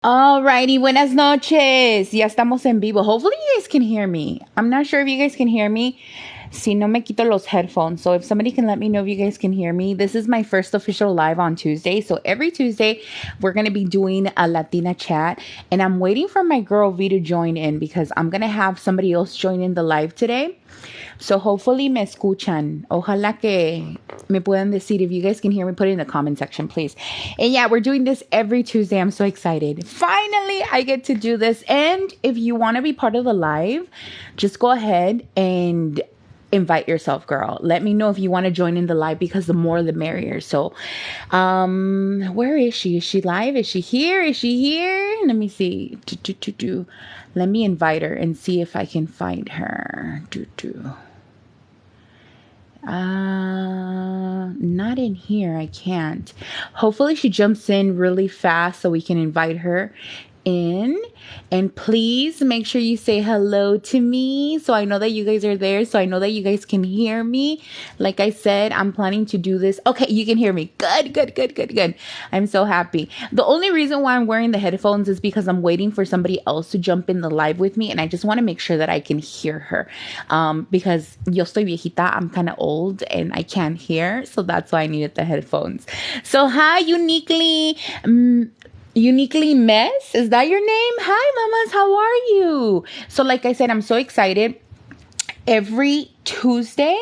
Alrighty, buenas noches. Ya estamos en vivo. Hopefully you guys can hear me. I'm not sure if you guys can hear me. Si no me quito los headphones. So if somebody can let me know if you guys can hear me. This is my first official live on Tuesday. So every Tuesday, we're going to be doing a Latina chat. And I'm waiting for my girl V to join in because I'm going to have somebody else join in the live today. So hopefully me escuchan. Ojalá que me puedan decir if you guys can hear me. Put it in the comment section, please. And yeah, we're doing this every Tuesday. I'm so excited. Finally, I get to do this. And if you want to be part of the live, just go ahead and invite yourself, girl. Let me know if you want to join in the live because the more the merrier. So, where is she? Is she live? Is she here? Is she here? Let me see. Let me invite her and see if I can find her. Not in here. I can't. Hopefully she jumps in really fast so we can invite her in. And please make sure you say hello to me so I know that you guys are there, so I know that you guys can hear me. Like I said, I'm planning to do this. Okay, you can hear me. Good. I'm so happy. The only reason why I'm wearing the headphones is because I'm waiting for somebody else to jump in the live with me, and I just want to make sure that I can hear her. Because yo estoy viejita, I'm kind of old and I can't hear, so that's why I needed the headphones. So hi, Uniquely Mess, is that your name? Hi, mamas, how are you? So like I said, I'm so excited. Every Tuesday,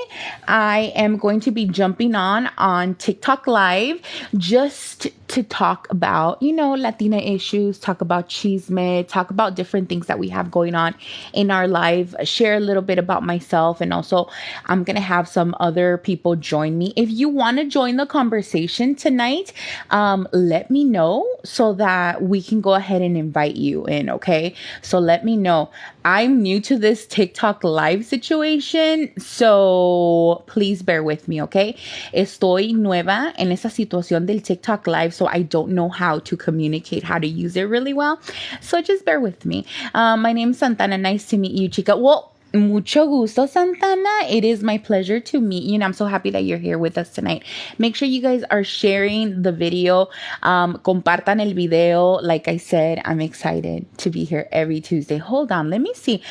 I am going to be jumping on TikTok Live just to talk about, Latina issues, talk about chisme, talk about different things that we have going on in our life, share a little bit about myself, and also I'm going to have some other people join me. If you want to join the conversation tonight, let me know so that we can go ahead and invite you in, okay? So let me know. I'm new to this TikTok Live situation, so please bear with me, okay? Estoy nueva en esa situación del TikTok Live, so I don't know how to communicate, how to use it really well. So just bear with me. My name's Santana. Nice to meet you, chica. Well, mucho gusto, Santana. It is my pleasure to meet you, and I'm so happy that you're here with us tonight. Make sure you guys are sharing the video. Compartan el video. Like I said, I'm excited to be here every Tuesday. Hold on, let me see.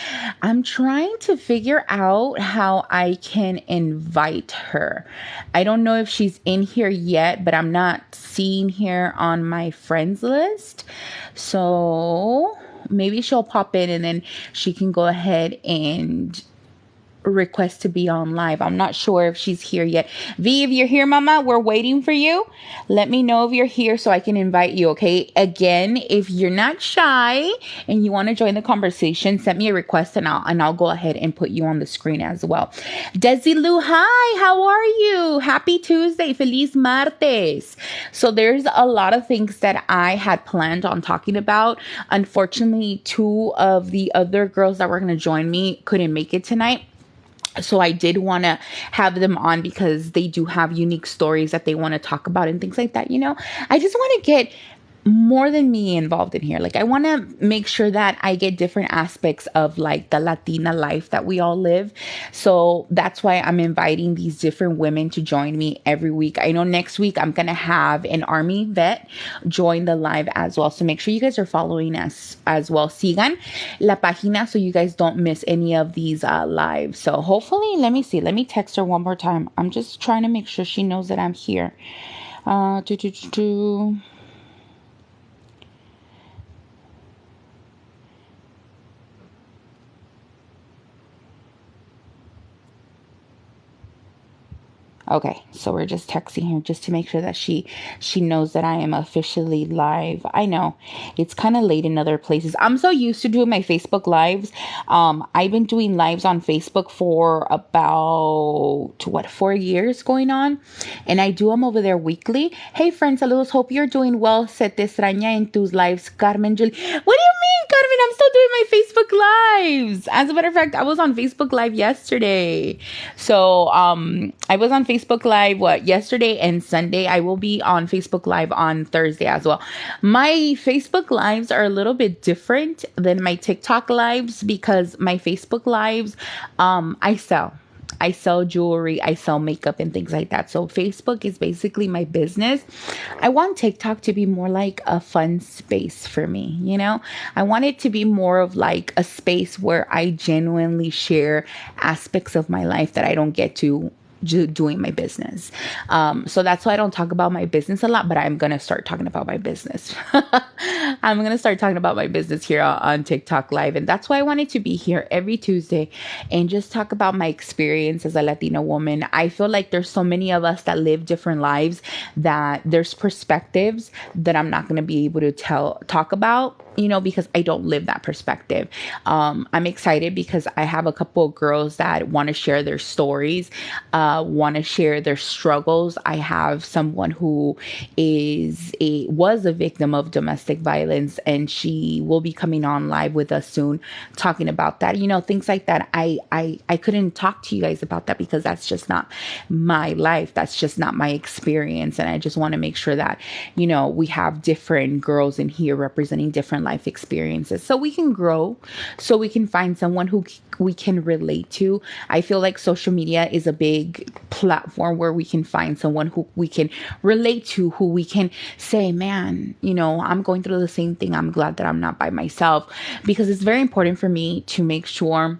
I'm trying to figure out how I can invite her. I don't know if she's in here yet, but I'm not seeing her on my friends list. So maybe she'll pop in and then she can go ahead and request to be on live. I'm not sure if she's here yet. V, if you're here, mama, we're waiting for you. Let me know if you're here so I can invite you, okay? Again, if you're not shy and you want to join the conversation, send me a request and I'll go ahead and put you on the screen as well. Desilu, hi, how are you? Happy Tuesday. Feliz martes. So there's a lot of things that I had planned on talking about. Unfortunately, two of the other girls that were going to join me couldn't make it tonight. So I did want to have them on because they do have unique stories that they want to talk about and things like that. I just want to get more than me involved in here. Like, I want to make sure that I get different aspects of like the Latina life that we all live. So that's why I'm inviting these different women to join me every week. I know next week I'm going to have an Army vet join the live as well. So make sure you guys are following us as well. Sigan la página so you guys don't miss any of these lives. So hopefully, let me see. Let me text her one more time. I'm just trying to make sure she knows that I'm here. Okay, so we're just texting her just to make sure that she knows that I am officially live. I know it's kind of late in other places. I'm so used to doing my Facebook lives. I've been doing lives on Facebook for about 4 years going on, and I do them over there weekly. Hey friends, saludos. Hope you're doing well. Se te extraña en tus lives, Carmen Julie. What do you mean, Carmen? I'm still doing my Facebook lives. As a matter of fact, I was on Facebook Live yesterday. So I was on Facebook Live yesterday and Sunday. I will be on Facebook Live on Thursday as well. My Facebook Lives are a little bit different than my TikTok Lives because my Facebook Lives, I sell. I sell jewelry, I sell makeup and things like that. So Facebook is basically my business. I want TikTok to be more like a fun space for me, you know? I want it to be more of like a space where I genuinely share aspects of my life that I don't get to doing my business. So that's why I don't talk about my business a lot, but I'm going to start talking about my business. I'm going to start talking about my business here on TikTok Live. And that's why I wanted to be here every Tuesday and just talk about my experience as a Latina woman. I feel like there's so many of us that live different lives that there's perspectives that I'm not going to be able to talk about, you know, because I don't live that perspective. I'm excited because I have a couple of girls that want to share their stories, want to share their struggles. I have someone who was a victim of domestic violence, and she will be coming on live with us soon, talking about that. You know, things like that. I couldn't talk to you guys about that because that's just not my life. That's just not my experience, and I just want to make sure that, you know, we have different girls in here representing different life experiences so we can grow, so we can find someone who we can relate to. I feel like social media is a big platform where we can find someone who we can relate to, who we can say, man, you know, I'm going through the same thing. I'm glad that I'm not by myself, because it's very important for me to make sure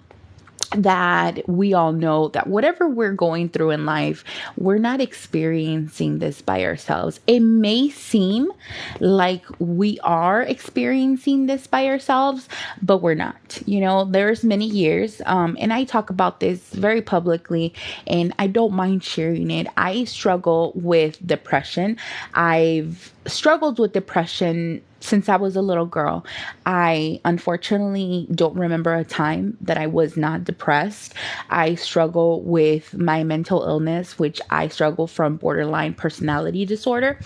that we all know that whatever we're going through in life, we're not experiencing this by ourselves. It may seem like we are experiencing this by ourselves, but we're not. You know, there's many years, and I talk about this very publicly, and I don't mind sharing it. I struggle with depression. I've struggled with depression since I was a little girl. I unfortunately don't remember a time that I was not depressed. I struggle with my mental illness, which I struggle from borderline personality disorder.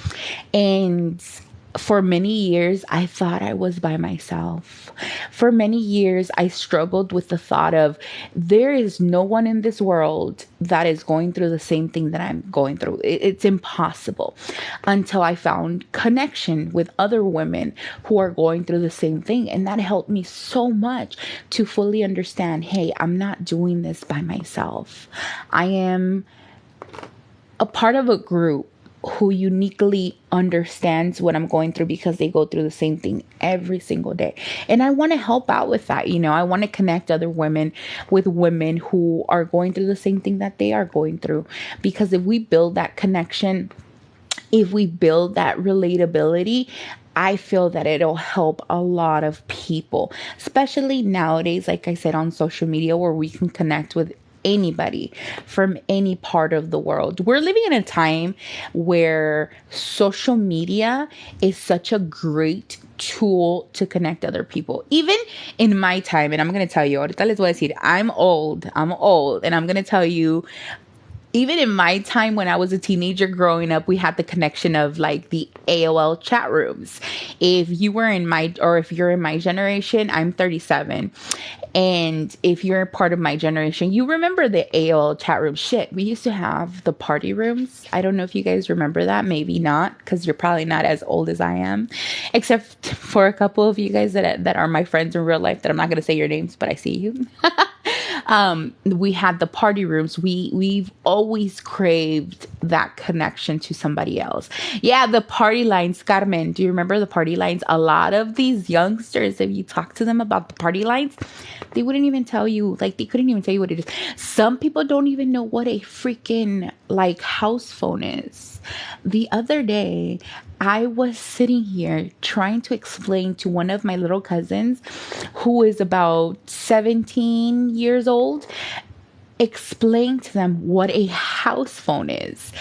And for many years, I thought I was by myself. For many years, I struggled with the thought of there is no one in this world that is going through the same thing that I'm going through. It's impossible, until I found connection with other women who are going through the same thing. And that helped me so much to fully understand, hey, I'm not doing this by myself. I am a part of a group who uniquely understands what I'm going through, because they go through the same thing every single day. And I want to help out with that. You know, I want to connect other women with women who are going through the same thing that they are going through. Because if we build that connection, if we build that relatability, I feel that it'll help a lot of people, especially nowadays, like I said, on social media, where we can connect with anybody from any part of the world. We're living in a time where social media is such a great tool to connect other people. Even in my time, and I'm going to tell you, ahorita les voy a decir, I'm old, and I'm going to tell you, even in my time when I was a teenager growing up, we had the connection of like the AOL chat rooms. If you're in my generation, I'm 37. And if you're a part of my generation, you remember the AOL chat room shit. We used to have the party rooms. I don't know if you guys remember that. Maybe not, because you're probably not as old as I am. Except for a couple of you guys that are my friends in real life that I'm not going to say your names, but I see you. We had the party rooms. We've always craved that connection to somebody else. Yeah, the party lines, Carmen. Do you remember the party lines? A lot of these youngsters, if you talk to them about the party lines, they wouldn't even tell you, like, they couldn't even tell you what it is. Some people don't even know what a freaking, like, house phone is. The other day, I was sitting here trying to explain to one of my little cousins, who is about 17 years old, explain to them what a house phone is.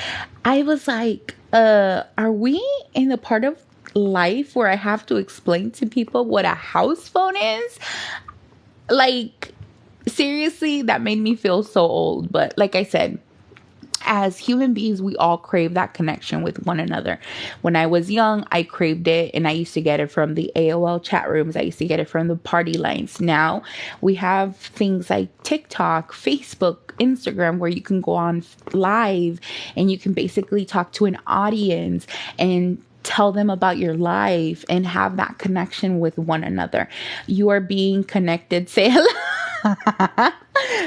I was like, are we in the part of life where I have to explain to people what a house phone is? Like, seriously, that made me feel so old. But like I said, as human beings, we all crave that connection with one another. When I was young, I craved it, and I used to get it from the AOL chat rooms. I used to get it from the party lines. Now we have things like TikTok, Facebook, Instagram, where you can go on live and you can basically talk to an audience and tell them about your life and have that connection with one another. You are being connected. Say hello.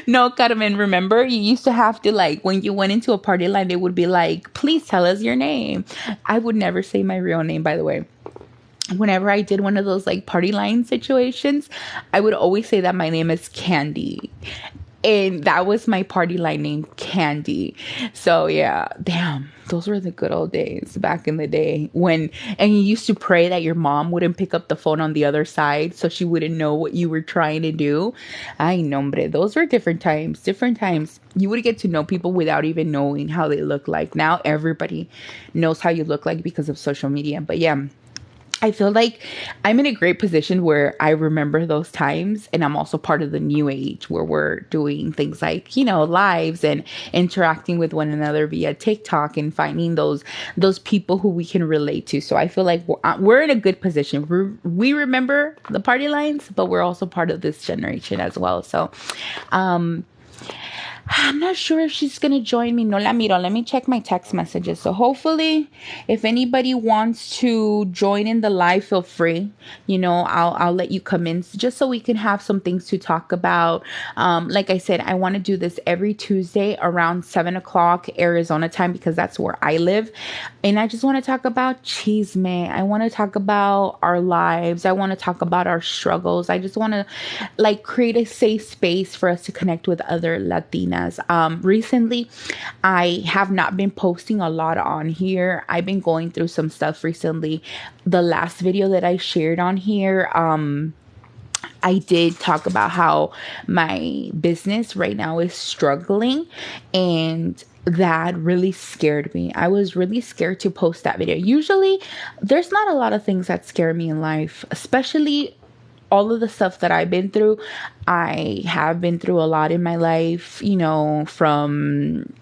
No, Carmen, remember you used to have to, like, when you went into a party line, they would be like, please tell us your name. I would never say my real name, by the way. Whenever I did one of those like party line situations, I would always say that my name is Candy. And that was my party line name, Candy. So yeah, damn, those were the good old days back in the day when, and you used to pray that your mom wouldn't pick up the phone on the other side so she wouldn't know what you were trying to do. Ay, nombre, those were different times, different times. You would get to know people without even knowing how they look like. Now everybody knows how you look like because of social media. But yeah, I feel like I'm in a great position where I remember those times, and I'm also part of the new age where we're doing things like, lives and interacting with one another via TikTok and finding those people who we can relate to. So I feel like we're in a good position. We remember the party lines, but we're also part of this generation as well. So, I'm not sure if she's gonna join me. No la miro. Let me check my text messages. So hopefully, if anybody wants to join in the live, feel free. I'll let you come in just so we can have some things to talk about. Like I said, I want to do this every Tuesday around 7 o'clock Arizona time because that's where I live, and I just want to talk about chisme. I want to talk about our lives. I want to talk about our struggles. I just want to create a safe space for us to connect with other Latinas. Recently, I have not been posting a lot on here. I've been going through some stuff recently. The last video that I shared on here, I did talk about how my business right now is struggling, and that really scared me. I was really scared to post that video. Usually, there's not a lot of things that scare me in life, especially all of the stuff that I've been through. I have been through a lot in my life, from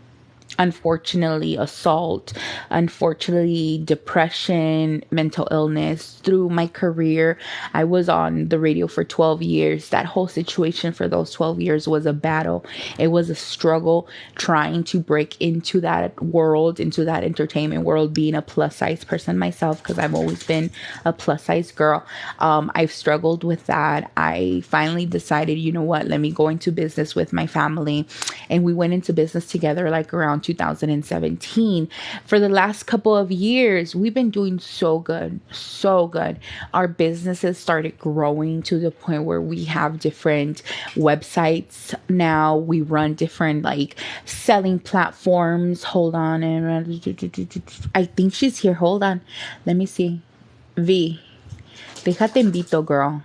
unfortunately assault, unfortunately depression, mental illness. Through my career, I was on the radio for 12 years. That whole situation for those 12 years was a battle. It was a struggle trying to break into that world, into that entertainment world, being a plus size person myself, because I've always been a plus size girl. I've struggled with that. I finally decided, you know what, let me go into business with my family, and we went into business together like around 2017. For the last couple of years, we've been doing so good, so good. Our businesses started growing to the point where we have different websites now. We run different selling platforms. Hold on, I think she's here. Hold on, let me see. V, déjate invito, girl.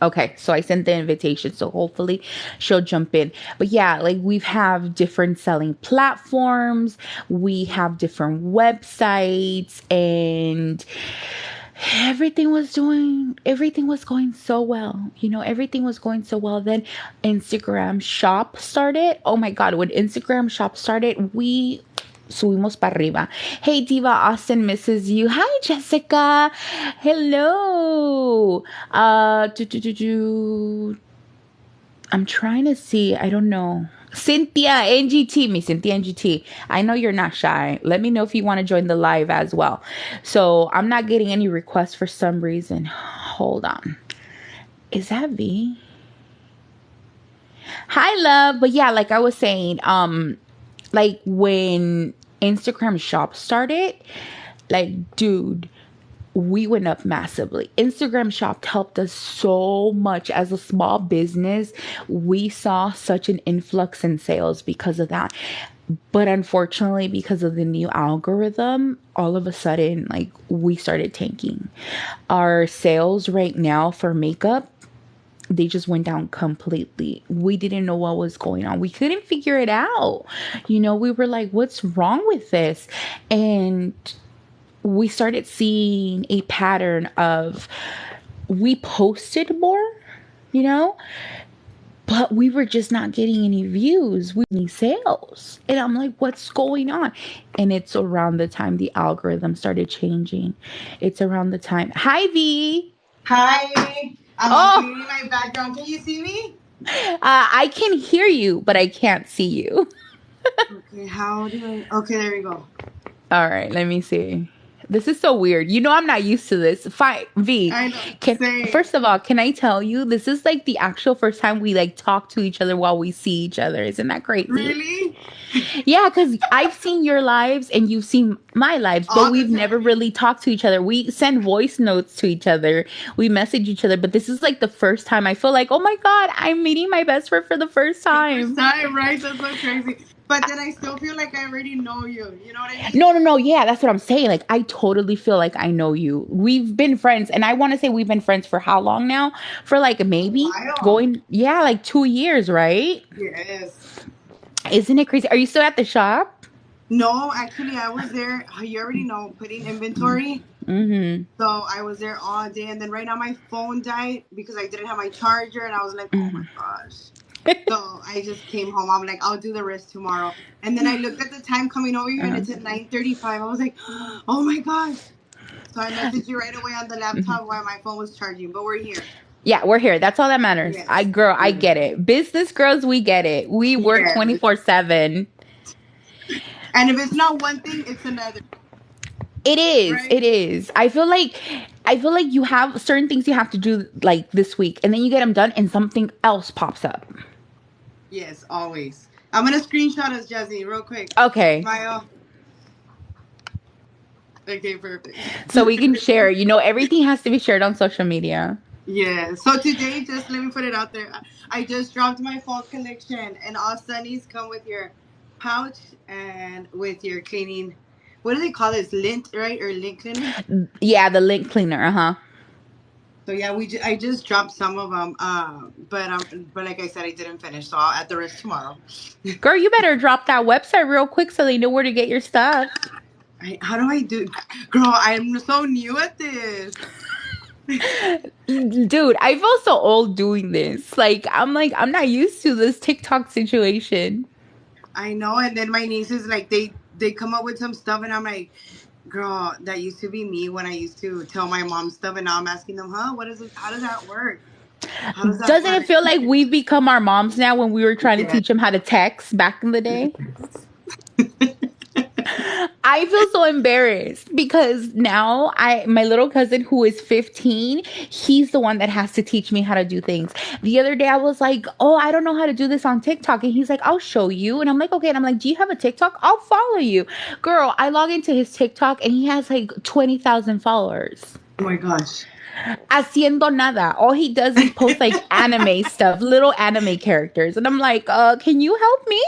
Okay, so I sent the invitation, so hopefully she'll jump in. But yeah, we have different selling platforms, we have different websites, and everything was going so well. Everything was going so well. Then Instagram shop started. Oh my God, when Instagram shop started, we subimos para arriba. Hey, Diva Austin misses you. Hi, Jessica. Hello. I'm trying to see. I don't know. Cynthia NGT, me Cynthia NGT. I know you're not shy. Let me know if you want to join the live as well. So I'm not getting any requests for some reason. Hold on. Is that V? Hi, love. But yeah, like I was saying, when Instagram shop started, dude, we went up massively. Instagram shop helped us so much as a small business. We saw such an influx in sales because of that. But unfortunately, because of the new algorithm, all of a sudden, we started tanking. Our sales right now for makeup, they just went down completely. We didn't know what was going on. We couldn't figure it out. We were like, what's wrong with this? And we started seeing a pattern of, we posted more, but we were just not getting any views, any sales. And I'm like, what's going on? And it's around the time the algorithm started changing. It's around the time. Hi, V. Hi. I'm cleaning my background. Can you see me? I can hear you, but I can't see you. Okay, how do I? Okay, there we go. All right, let me see. This is so weird. You know, I'm not used to this. Fine, V. I know. Can Same. first of all, can I tell you this is like the actual first time we like talk to each other while we see each other. Isn't that crazy? Really? Yeah, because I've seen your lives and you've seen my lives, but All the we've never time. really talked to each other. We send voice notes to each other. We message each other, but this is like the first time I feel like, oh my God, I'm meeting my best friend for the first The first time. time, right? That's so crazy. But then I still feel like I already know you. You know what I mean? No, no, no. Yeah, that's what I'm saying. Like, I totally feel like I know you. We've been friends, and I want to say we've been friends for how long now? For like A maybe while. going, yeah, like 2 years, right? Yes. Isn't it crazy? Are you still at the shop? No, actually, I was there. You already know, putting inventory. Mm-hmm. So I was there all day, and then right now my phone died because I didn't have my charger, and I was like, oh my Mm-hmm. gosh. So I just came home. I'm like, I'll do the rest tomorrow. And then I looked at the time coming over here, and Uh-huh. it's at 9:35. I was like, oh my gosh. So I messaged you right away on the Mm-hmm. laptop while my phone was charging. But we're here. Yeah, we're here. That's all that matters. Yes. I Yes. get it. Business girls, we get it. We work Yes. 24/7. And if it's not one thing, it's another. It is. Right? It is. I feel like you have certain things you have to do like this week, and then you get them done, and something else pops up. Yes, always. I'm gonna screenshot us, Jassy, real quick. Okay. Smile. Okay, perfect. So we can share. You know, everything has to be shared on social media. Yeah. So today, just let me put it out there. I just dropped my fall collection, and all sunnies come with your pouch and with your cleaning. What do they call this? Lint, right? Or lint cleaner? Yeah, the link cleaner. Uh huh. So yeah, I just dropped some of them. But like I said, I didn't finish, so I'll add the rest tomorrow. Girl, you better drop that website real quick so they know where to get your stuff. How do I do? Girl, I'm so new at this. Dude, I feel so old doing this. Like, I'm not used to this TikTok situation. I know, and then my nieces like they come up with some stuff, and I'm like, girl, that used to be me when I used to tell my mom stuff, and now I'm asking them, huh? What is it? How does that work? How does that Doesn't it work? feel like we've become our moms now when we were trying to Yeah. teach them how to text back in the day? I feel so embarrassed because now my little cousin who is 15, he's the one that has to teach me how to do things. The other day I was like, "Oh, I don't know how to do this on TikTok." And he's like, "I'll show you." And I'm like, "Okay." And I'm like, "Do you have a TikTok? I'll follow you." Girl, I log into his TikTok and he has like 20,000 followers. Oh my gosh. Haciendo nada. All he does is post like anime stuff, little anime characters. And I'm like, can you help me?"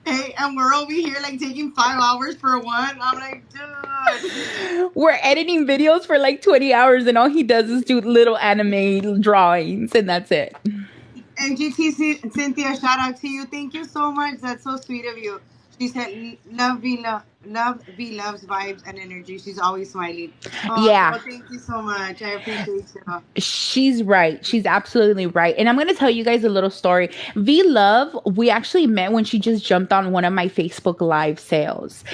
Hey, and we're over here like taking 5 hours for one. I'm like, dude. We're editing videos for like 20 hours and all he does is do little anime drawings and that's it. And GT Cynthia, shout out to you. Thank you so much. That's so sweet of you. She said, love V loves vibes and energy. She's always smiling. Oh, Yeah, girl, thank you so much. I appreciate you. she's right. She's absolutely right. And I'm going to tell you guys a little story. V Love, we actually met when she just jumped on one of my Facebook Live sales.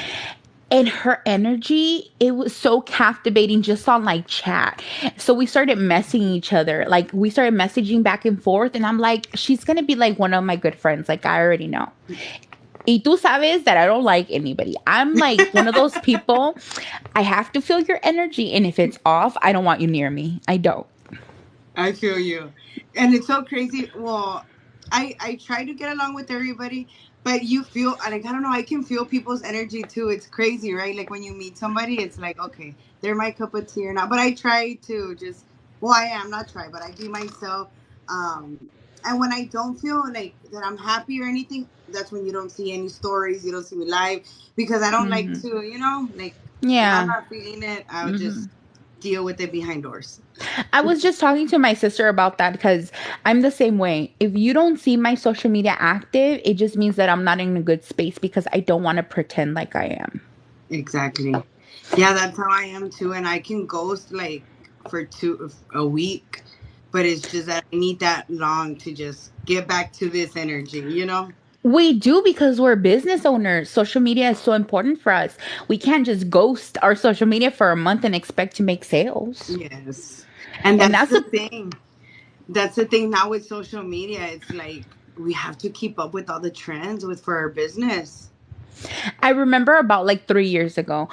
And her energy, it was so captivating just on like chat. So we started messing each other. Like we started messaging back and forth. And I'm like, she's going to be like one of my good friends. Like I already know. Y tú sabes that I don't like anybody. I'm like one of those people. I have to feel your energy. And if it's off, I don't want you near me. I don't. I feel you. And it's so crazy. Well, I try to get along with everybody, but you feel like I don't know, I can feel people's energy too. It's crazy, right? Like when you meet somebody, it's like, okay, they're my cup of tea or not. But I try to just well, I am not try, but I be myself. Um and when I don't feel like that I'm happy or anything, that's when you don't see any stories, you don't see me live because I don't like Hmm. to, like if I'm Yeah. not feeling it, I would Hmm. just deal with it behind doors. I was just talking to my sister about that because I'm the same way. If you don't see my social media active, it just means that I'm not in a good space because I don't want to pretend like I am. Exactly. Yeah, that's how I am too. And I can ghost like for a week, but it's just that I need that long to just get back to this energy. We do because we're business owners. Social media is so important for us. We can't just ghost our social media for a month and expect to make sales. Yes. And And that's that's the the thing. That's the thing now with social media. It's like we have to keep up with all the trends with for our business. I remember about like 3 years ago.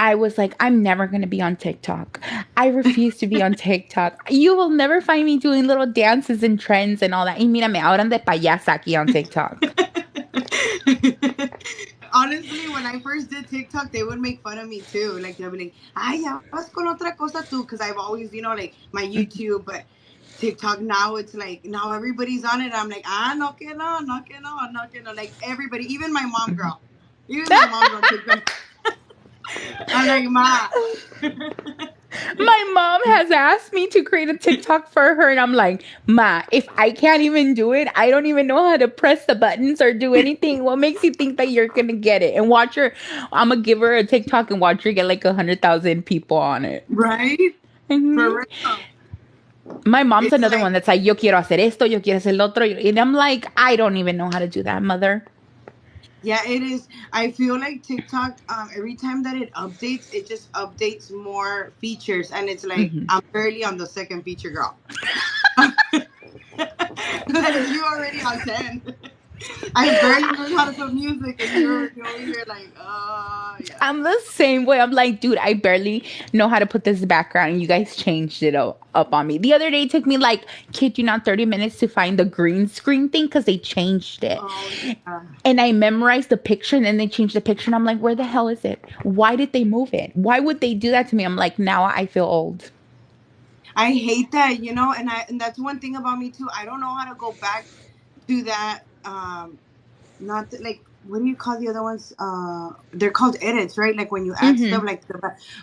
I was like, I'm never going to be on TikTok. I refuse to be on TikTok. You will never find me doing little dances and trends and all that. Y mira, me hablan de payasa aquí on TikTok. Honestly, when I first did TikTok, they would make fun of me too. Like they'll be like, "Ay, ya vas con otra cosa tú," because I've always, like my YouTube, but TikTok now it's like now everybody's on it. I'm like, no que no, no que no, no que no. Like everybody, even my mom, girl, even my mom's on TikTok. I'm like, ma. My mom has asked me to create a TikTok for her, and I'm like, Ma, if I can't even do it, I don't even know how to press the buttons or do anything. What makes you think that you're gonna get it? And watch her, I'm gonna give her a TikTok and watch her get like 100,000 people on it. Right? For Mhm. real. My mom's It's another like, one that's like, yo quiero hacer esto, yo quiero hacer el otro. And I'm like, I don't even know how to do that, mother. yeah, it is. I feel like TikTok, every time that it updates, it just updates more features. And it's like, Mhm. I'm barely on the second feature, girl. Like, you already on 10. I barely learned how to put music, and you're already over here like, yeah. I'm the same way. I'm like, dude, I barely know how to put this background, and you guys changed it up on me. The other day, it took me like, kid you not, 30 minutes to find the green screen thing because they changed it. Oh, yeah. And I memorized the picture, and then they changed the picture, and I'm like, where the hell is it? Why did they move it? Why would they do that to me? I'm like, now I feel old. I hate that, and that's one thing about me too. I don't know how to go back to that. Not like, what do you call the other ones? They're called edits, right? Like when you add stuff, Mm-hmm. like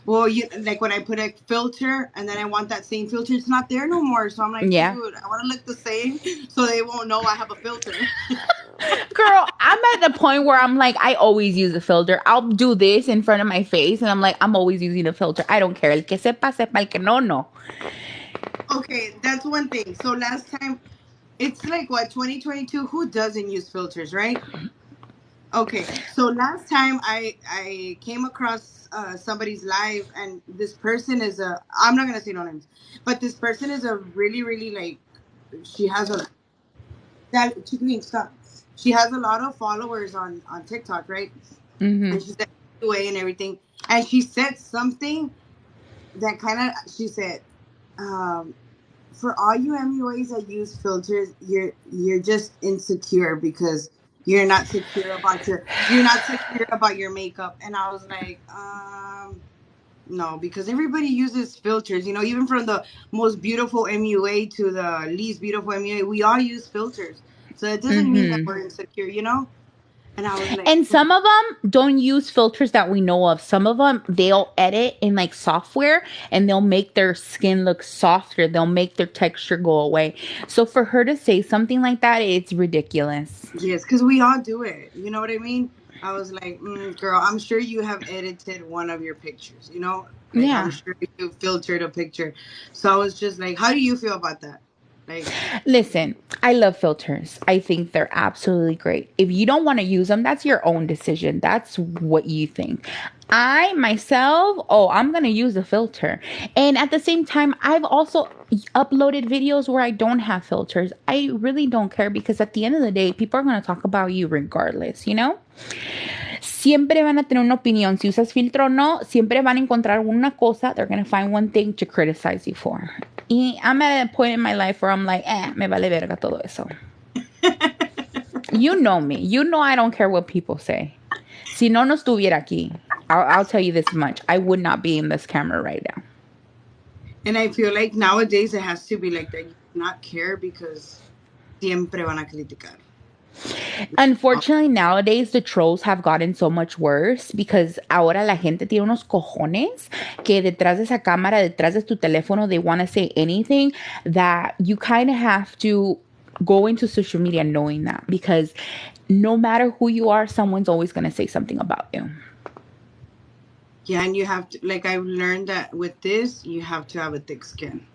well, you like when I put a filter and then I want that same filter, it's not there no more. So I'm like, dude, Yeah. I want to look the same, so they won't know I have a filter. Girl, I'm at the point where I'm like, I always use a filter. I'll do this in front of my face, and I'm like, I'm always using a filter. I don't care. El que sepa, sepa. El que no, no. Okay, that's one thing. So last time, it's like what, 2022. Who doesn't use filters, right? Okay, so last time I came across somebody's live, and this person is a, I'm not gonna say no names, but this person is a really really like, she has a, that chicken stop. She has a lot of followers on TikTok, right? And Mm-hmm. she's like away and everything, and she said something that kind of, she said, um, for all you MUAs that use filters, you're just insecure because you're not secure about your makeup. And I was like, no, because everybody uses filters, even from the most beautiful MUA to the least beautiful MUA, we all use filters. So it doesn't mean that Mm-hmm. we're insecure. And I was like, And some of them don't use filters that we know of. Some of them, they'll edit in like software and they'll make their skin look softer. They'll make their texture go away. So for her to say something like that, it's ridiculous. yes, because we all do it. You know what I mean? I was like, girl, I'm sure you have edited one of your pictures. Like, I'm Yeah. sure you filtered a picture. So I was just like, how do you feel about that? Like, Listen, I love filters. I think they're absolutely great. If you don't want to use them, that's your own decision. That's what you think. I myself, oh, I'm going to use a filter. And at the same time, I've also uploaded videos where I don't have filters. I really don't care because at the end of the day, people are going to talk about you regardless, you know? Siempre van a tener una opinión. Si usas filtro o no, siempre van a encontrar una cosa. They're going to find one thing to criticize you for. Y I'm at a point in my life where I'm like, me vale verga todo eso. You know me. You know I don't care what people say. Si no estuviera aquí, I'll tell you this much. I would not be in this camera right now. and I feel like nowadays it has to be like that. You do not care because siempre van a criticar. Unfortunately, nowadays the trolls have gotten so much worse because ahora la gente tiene unos cojones que detrás de esa cámara, detrás de tu teléfono, they want to say anything that you kind of have to go into social media knowing that because no matter who you are, someone's always going to say something about you. Yeah, and you have to, like, I've learned that with this, you have to have a thick skin.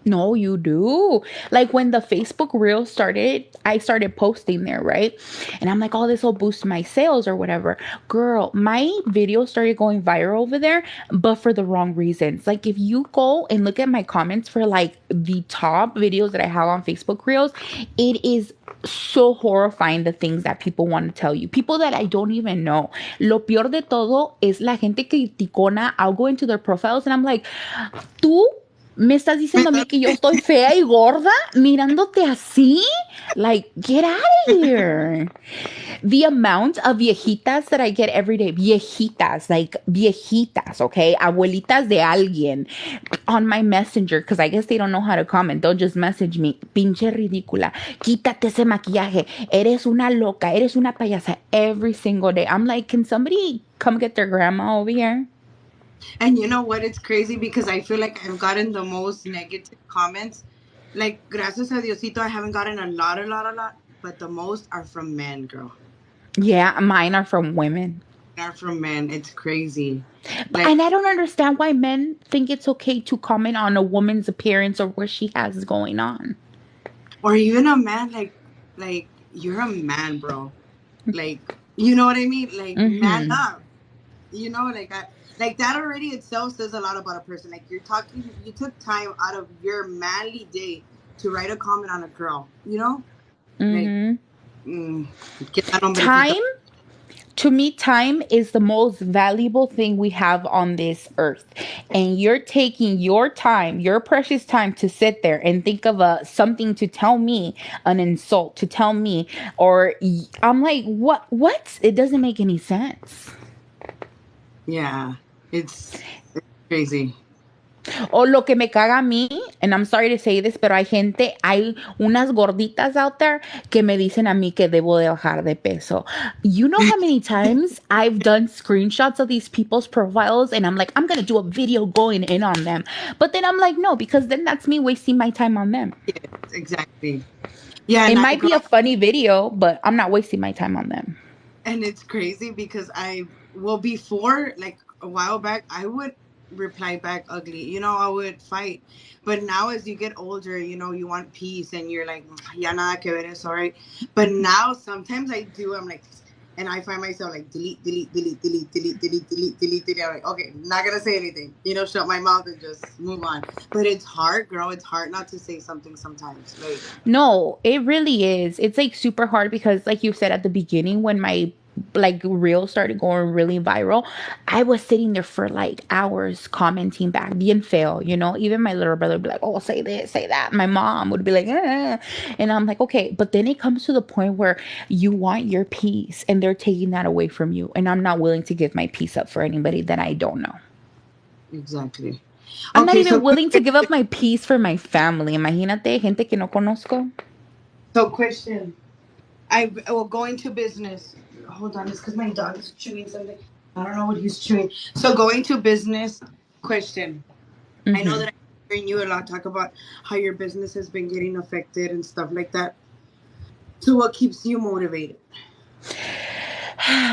No, you do. Like when the Facebook Reels started, I started posting there, right? And I'm like, oh, this will boost my sales or whatever. Girl, my video started going viral over there, but for the wrong reasons. Like if you go and look at my comments for like the top videos that I have on Facebook Reels, it is so horrifying the things that people want to tell you. People that I don't even know. Lo peor de todo es la gente criticona. I'll go into their profiles and I'm like, tú me estás diciendo a mí que yo estoy fea y gorda mirándote así? Like, get out of here. The amount of viejitas that I get every day, viejitas, like viejitas, okay? Abuelitas de alguien on my messenger, because I guess they don't know how to comment. They'll just message me, pinche ridícula, quítate ese maquillaje, eres una loca, eres una payasa every single day. I'm like, can somebody come get their grandma over here? And you know what? It's crazy because I feel like I've gotten the most negative comments. Like, gracias a Diosito, I haven't gotten a lot. But the most are from men, girl. Yeah, mine are from women. Are from men. It's crazy. Like, And I don't understand why men think it's okay to comment on a woman's appearance or what she has going on. or even a man. Like you're a man, bro. Like, you know what I mean? Like, man Mm-hmm. up. You know, like that already itself says a lot about a person. Like you're talking, you took time out of your manly day to write a comment on a girl. You know, like, Mm-hmm. mm, que tal hombrecito. Time, to me, time is the most valuable thing we have on this earth. And you're taking your time, your precious time to sit there and think of something to tell me, an insult to tell me, or I'm like, what? It doesn't make any sense. Yeah, it's crazy. O lo que me caga a mí, and I'm sorry to say this, pero hay unas gorditas out there que me dicen a mí que debo de bajar de peso. You know how many times I've done screenshots of these people's profiles and I'm like, I'm going to do a video going in on them. But then I'm like, no, because then that's me wasting my time on them. Yes, exactly. Yeah, It and might be a funny video, but I'm not wasting my time on them. it's crazy because before, like a while back, I would reply back ugly. You know, I would fight. But now as you get older, you know, you want peace and you're like, ya nada que ver eso, right? But now sometimes I do, I'm like, and I find myself like delete. I'm like, okay, not gonna say anything. You know, shut my mouth and just move on. But it's hard, girl. It's hard not to say something sometimes. Like, No, it really is. It's like super hard because, like you said at the beginning, when my like reel started going really viral, I was sitting there for like hours commenting back, being fail, you know. Even my little brother would be like, "Oh, say this, say that." My mom would be like, eh. And I'm like, okay. But then it comes to the point where you want your peace, and they're taking that away from you, and I'm not willing to give my peace up for anybody that I don't know. exactly. I'm not Okay, so even willing to give up my peace for my family. Imagínate, gente que no conozco. question. I will go into business. Hold on, it's because my dog is chewing something. I don't know what he's chewing. So going to business. Question. I know Mm-hmm. that I'm hearing you a lot talk about how your business has been getting affected and stuff like that. So what keeps you motivated?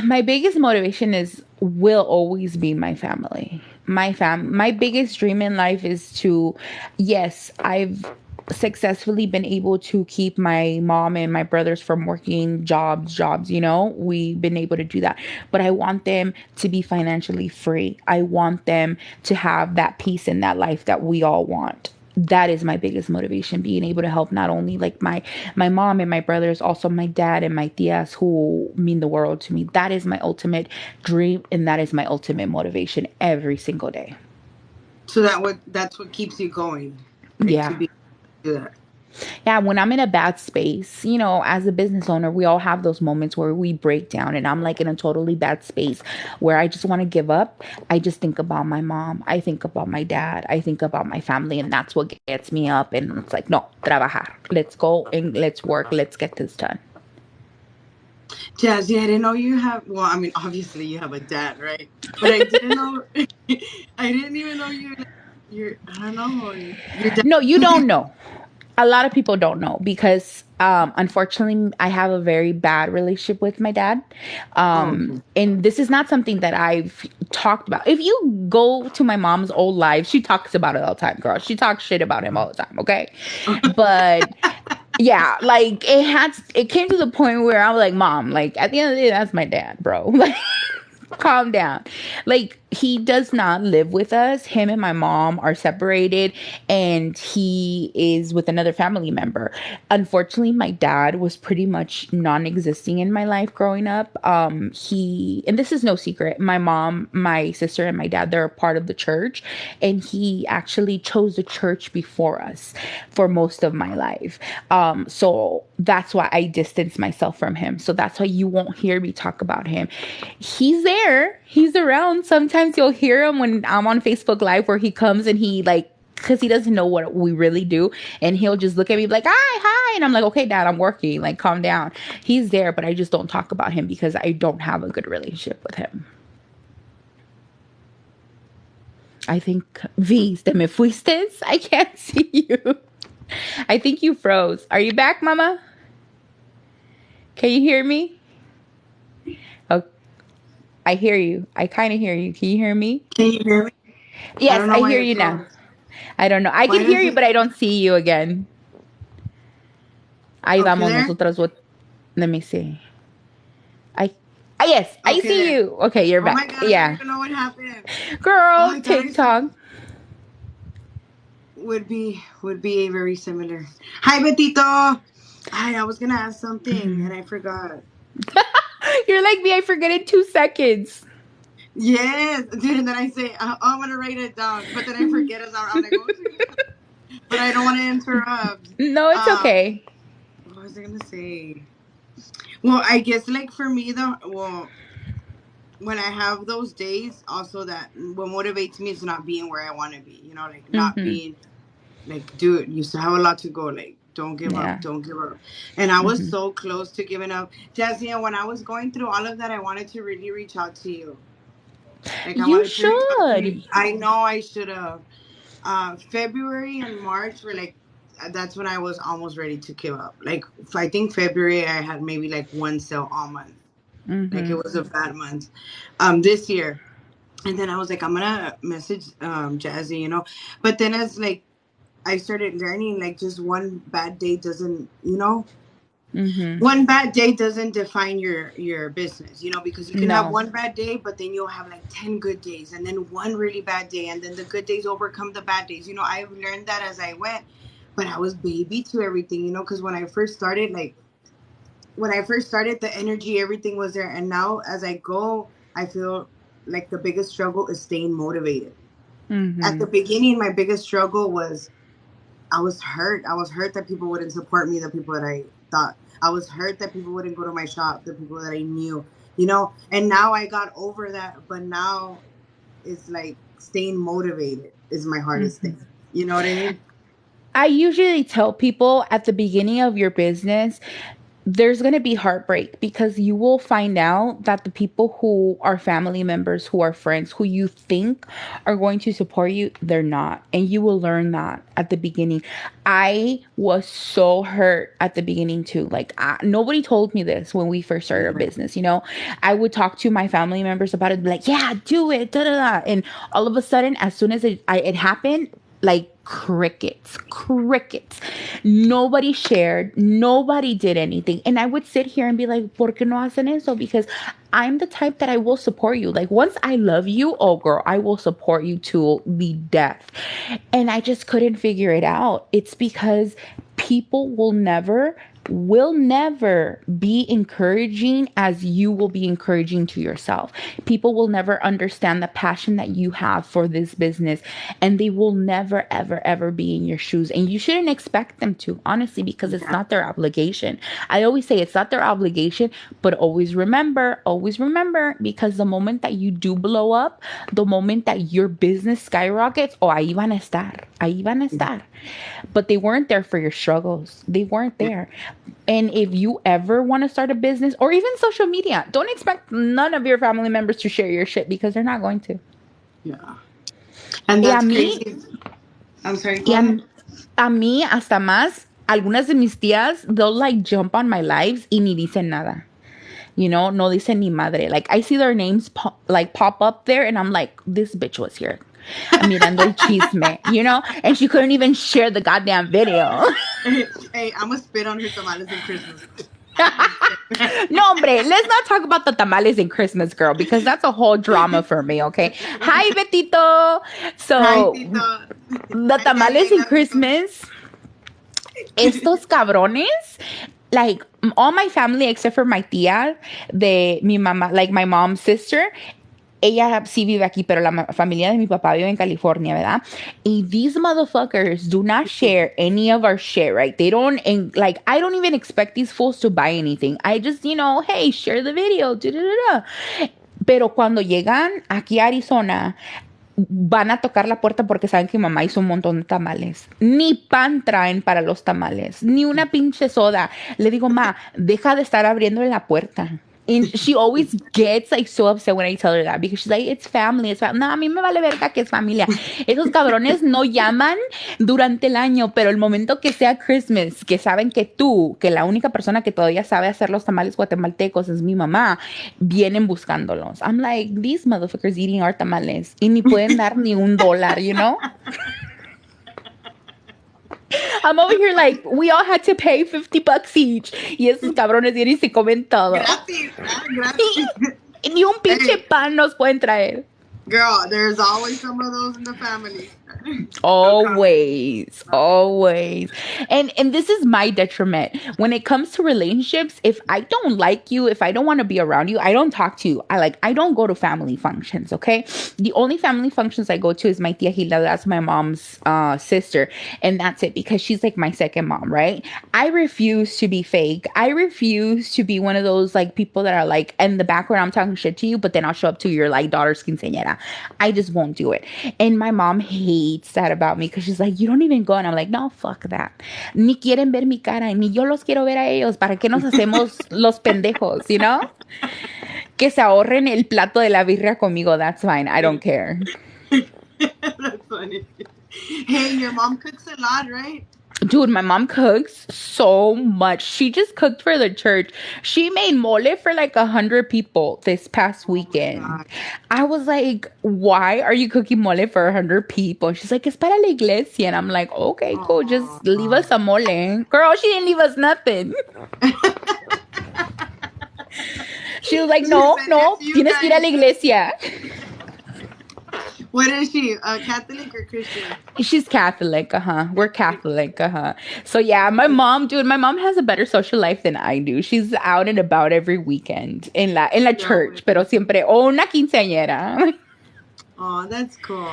My biggest motivation is will always be my family. My biggest dream in life is to, yes, I've successfully been able to keep my mom and my brothers from working jobs, you know. We've been able to do that. But I want them to be financially free. I want them to have that peace in that life that we all want. That is my biggest motivation, being able to help not only like my mom and my brothers, also my dad and my tias who mean the world to me. That is my ultimate dream, and that is my ultimate motivation every single day. So that's what keeps you going, like to Yeah. be do that. Yeah, when I'm in a bad space, you know, as a business owner, we all have those moments where we break down and I'm like in a totally bad space where I just want to give up. I just think about my mom. I think about my dad. I think about my family. And that's what gets me up. And it's like, no, trabajar. Let's go and let's work. Let's get this done. Jazzy, I didn't know you have. Well, I mean, obviously you have a dad, right? But I didn't know. I didn't even know you. Like, you're. I don't know. Your dad. No, you don't know. A lot of people don't know because unfortunately I have a very bad relationship with my dad. Oh, okay. And this is not something that I've talked about. If you go to my mom's old life, she talks about it all the time, girl. She talks shit about him all the time, okay? But yeah, like it came to the point where I was like, Mom, like at the end of the day, that's my dad, bro. Like calm down. Like he does not live with us. Him and my mom are separated and he is with another family member. Unfortunately, my dad was pretty much non-existing in my life growing up. He and this is no secret. My mom, my sister and my dad, they're a part of the church and he actually chose the church before us for most of my life. So that's why I distance myself from him. So that's why you won't hear me talk about him. He's there. He's around. Sometimes you'll hear him when I'm on Facebook Live where he comes and he like because he doesn't know what we really do and he'll just look at me like hi and I'm like okay dad I'm working like calm down. He's there but I just don't talk about him because I don't have a good relationship with him. I think V's te me fuiste. I can't see you. I think you froze. Are you back, mama? Can you hear me? Oh, I hear you. I kind of hear you. Can you hear me? Can you hear me? I Yes, don't know I why hear it you now. froze. I don't know. I can Why hear does you, but it? I don't see you again. Ahí Okay, vamos there. nosotras. What? Let me see. I. Yes, I Okay, see there. you. Okay, you're Oh my back. god, I don't Yeah. even know what happened. Oh, Girl, I thought I TikTok. would be very similar. Hi, Betito. I was gonna ask something and Mhm. I forgot. You're like me. I forget in 2 seconds. Yes, dude. And then I say, I'm gonna write it down, but then I forget it. I'm like, oh, shit. But I don't want to interrupt. No, it's Um, okay. what was I gonna say? Well, I guess like for me though, well, when I have those days, also that what motivates me is not being where I want to be. Like not Mm-hmm. being like, dude, you still have a lot to go. Like, don't give up, Yeah. don't give up. And I was Mm-hmm. so close to giving up. Jassy, and when I was going through all of that, I wanted to really reach out to you. Like, I You wanted to reach out to you. should. I know I should have. February and March were like, that's when I was almost ready to give up. Like, I think February, I had maybe like one sale all month. Like, it Mm-hmm. was a bad month. This year. And then I was like, I'm gonna message Jazzy, But then as like I started learning, like just one bad day doesn't, Mm-hmm. one bad day doesn't define your business, because you can have No. one bad day, but then you'll have like 10 good days, and then one really bad day, and then the good days overcome the bad days. I've learned that as I went, but I was baby to everything, because when I first started, the energy, everything was there, and now as I go, I feel like the biggest struggle is staying motivated. At Mm-hmm. the beginning, my biggest struggle was I was hurt. I was hurt that people wouldn't support me, the people that I thought. I was hurt that people wouldn't go to my shop, the people that I knew, And now I got over that, but now it's like staying motivated is my hardest Mm-hmm. thing. You know what I mean? I usually tell people at the beginning of your business, there's going to be heartbreak because you will find out that the people who are family members, who are friends, who you think are going to support you, they're not. And you will learn that at the beginning. I was so hurt at the beginning too. Like, nobody told me this when we first started our Yeah. business. I would talk to my family members about it, be like, yeah, do it, da da da. And all of a sudden, as soon as it happened, like crickets. Nobody shared, nobody did anything. And I would sit here and be like, ¿por qué no hacen eso? Because I'm the type that I will support you. Like, once I love you, oh girl, I will support you to the death. And I just couldn't figure it out. It's because people will never be encouraging as you will be encouraging to yourself. People will never understand the passion that you have for this business, and they will never ever ever be in your shoes, and you shouldn't expect them to, honestly, because it's Yeah. not their obligation. I always say it's not their obligation, but always remember, because the moment that you do blow up, the moment that your business skyrockets, oh, ahí van a estar. But they weren't there for your struggles. They weren't Yeah. there. And if you ever want to start a business or even social media, don't expect none of your family members to share your shit because they're not going to. Yeah. And Yeah, that's me. crazy. I'm sorry, go Yeah, ahead. A mí, hasta más, algunas de mis tías, they'll like jump on my lives y ni dicen nada. You know, no dicen ni madre. Like, I see their names pop up there, and I'm like, this bitch was here. Mirando el chisme, you know? And she couldn't even share the goddamn video. Hey, I'm gonna spit on her tamales in Christmas. No, hombre, let's not talk about the tamales in Christmas, girl, because that's a whole drama for me, okay? Hi, Betito. Hi, So, Tito. the I said, tamales hey, in love you. Christmas, estos cabrones, like all my family except for my tía de mi mamá, like my mom's sister, ella sí vive aquí, pero la familia de mi papá vive en California, ¿verdad? Y these motherfuckers do not share any of our shit, right? They don't, and like, I don't even expect these fools to buy anything. I just, you know, hey, share the video, da, da, da, da. Pero cuando llegan aquí a Arizona, van a tocar la puerta porque saben que mi mamá hizo un montón de tamales. Ni pan traen para los tamales, ni una pinche soda. Le digo, ma, deja de estar abriendo la puerta. And she always gets like so upset when I tell her that because she's like, it's family, it's family. No, a mí me vale verga que es familia. Esos cabrones no llaman durante el año, pero el momento que sea Christmas, que saben que tú, que la única persona que todavía sabe hacer los tamales guatemaltecos es mi mamá, vienen buscándolos. I'm like, these motherfuckers eating our tamales y ni pueden dar ni $1, you know? I'm over here like, we all had to pay $50 each. Y esos cabrones vienen y se comen todo. Gracias. Gracias. Ni un pinche Hey. pan nos pueden traer. Girl, there's always some of those in the family. Always, always. And this is my detriment. When it comes to relationships, if I don't like you, if I don't want to be around you, I don't talk to you. I don't go to family functions, okay? The only family functions I go to is my tia Hilda, that's my mom's sister, and that's it because she's like my second mom, right? I refuse to be fake. I refuse to be one of those like people that are like in the background I'm talking shit to you, but then I'll show up to your like daughter's quinceañera. I just won't do it. And my mom hates that about me because she's like, you don't even go. And I'm like, no, fuck that. Ni quieren ver mi cara, ni yo los quiero ver a ellos. ¿Para qué nos hacemos los pendejos, you know? Que se ahorren el plato de la birria conmigo. That's fine. I don't care. That's funny. Hey, your mom cooks a lot, right? Dude, my mom cooks so much. She just cooked for the church. She made mole for like 100 people this past weekend. I was like, why are you cooking mole for 100 people? She's like, it's para la iglesia. And I'm like, okay, cool. Just leave us a mole. Girl, she didn't leave us nothing. She was like, no, tienes que ir a la iglesia. What is she? Catholic or Christian? She's Catholic, We're Catholic, So yeah, my mom has a better social life than I do. She's out and about every weekend en la church, pero siempre una quinceañera. Oh, that's cool.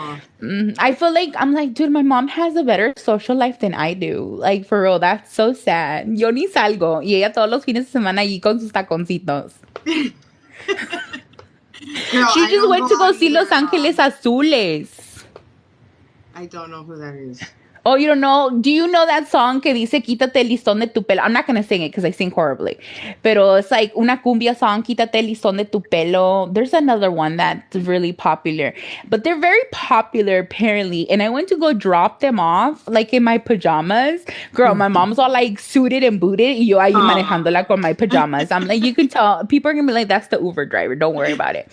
I feel like I'm like, dude, my mom has a better social life than I do. Like for real, that's so sad. Yo ni salgo y ella todos los fines de semana allí con sus taconcitos. Girl, she just went to go see Los Ángeles Azules. I don't know who that is. Oh, you don't know? Do you know that song que dice quítate el listón de tu pelo? I'm not going to sing it because I sing horribly. Pero it's like una cumbia song, quítate el listón de tu pelo. There's another one that's really popular. But they're very popular apparently. And I went to go drop them off like in my pajamas. Girl, my mom's all like suited and booted. Y yo ahí manejándola con my pajamas. I'm like, you can tell. People are going to be like, that's the Uber driver. Don't worry about it.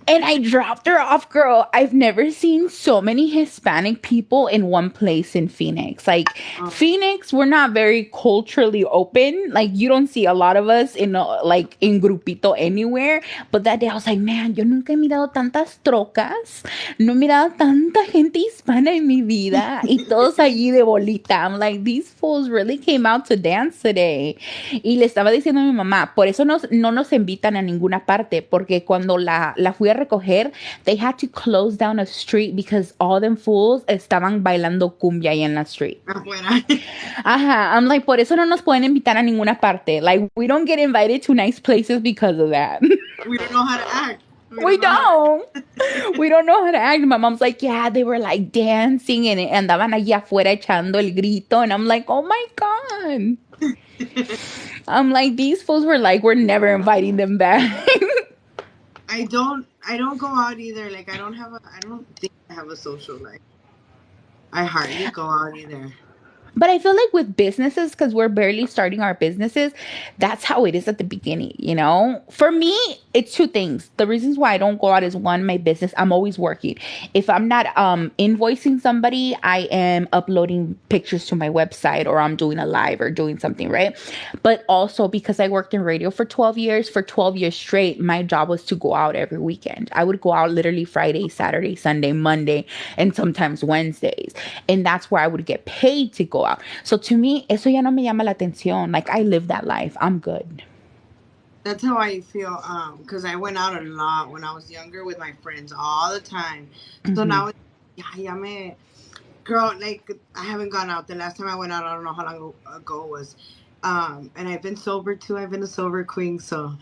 And I dropped her off, girl. I've never seen so many Hispanic people in one place in Phoenix. Like, Phoenix, we're not very culturally open. Like, you don't see a lot of us in grupito anywhere. But that day I was like, man, yo nunca he mirado tantas trocas. No he mirado tanta gente hispana en mi vida. Y todos allí de bolita. I'm like, these fools really came out to dance today. Y le estaba diciendo a mi mamá, por eso no nos invitan a ninguna parte. Porque cuando la fui a recoger, they had to close down a street because all them fools estaban bailando cumbia ahí en la street. Afuera. I'm like, por eso no nos pueden invitar a ninguna parte. Like, we don't get invited to nice places because of that. We don't know how to act. We don't. We don't know how to act. My mom's like, yeah, they were like dancing and andaban allá afuera echando el grito. And I'm like, oh my God. I'm like, these fools were like, we're never inviting them back. I don't go out either. Like I don't think I have a social life. I hardly go out either. But I feel like with businesses, because we're barely starting our businesses, that's how it is at the beginning, you know? For me, it's two things. The reasons why I don't go out is one, my business, I'm always working. If I'm not invoicing somebody, I am uploading pictures to my website or I'm doing a live or doing something, right? But also because I worked in radio for 12 years straight, my job was to go out every weekend. I would go out literally Friday, Saturday, Sunday, Monday, and sometimes Wednesdays. And that's where I would get paid to go out. So to me, eso ya no me llama la atención. Like I live that life. I'm good. That's how I feel. Because I went out a lot when I was younger with my friends all the time. So Mm-hmm. now, yeah, me, girl, like I haven't gone out. The last time I went out, I don't know how long ago it was. And I've been sober too. I've been a sober queen, so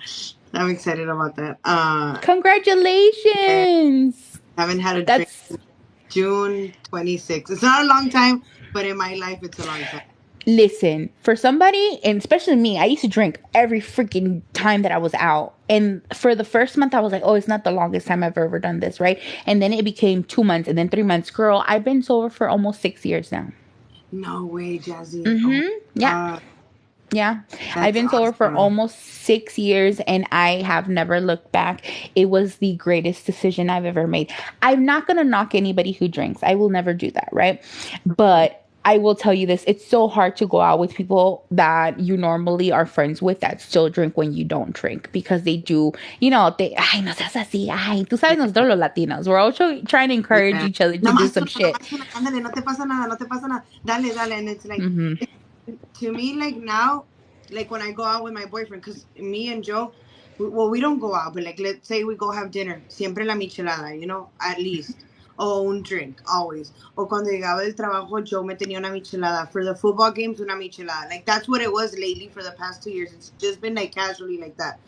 I'm excited about that. And Congratulations. haven't had a drink That's since June 26th. It's not a long time, but in my life, it's a long time. Listen, for somebody, and especially me, I used to drink every freaking time that I was out. And for the first month, I was like, oh, it's not the longest time I've ever done this, right? And then it became 2 months and then 3 months. Girl, I've been sober for almost 6 years now. No way, Jassy. Oh, Mm-hmm. Yeah. God, Yeah. I've that's been sober for awesome. almost 6 years and I have never looked back. It was the greatest decision I've ever made. I'm not going to knock anybody who drinks. I will never do that, right? But I will tell you this, it's so hard to go out with people that you normally are friends with that still drink when you don't drink because they do, ay, no seas así, ay, tú sabes, nosotros los Latinos, we're also trying to encourage Yeah. each other to do Nomás some uno, shit. nomás uno. Ándale, no te pasa nada, no te pasa nada. Dale, dale. And it's like, Mm-hmm. to me, like now, like when I go out with my boyfriend, because me and Joe, well, we don't go out, but like let's say we go have dinner, siempre la michelada, at least. O un drink, always. O cuando llegaba del trabajo, Joe me tenía una michelada. For the football games, una michelada. Like that's what it was lately for the past 2 years. It's just been like casually like that.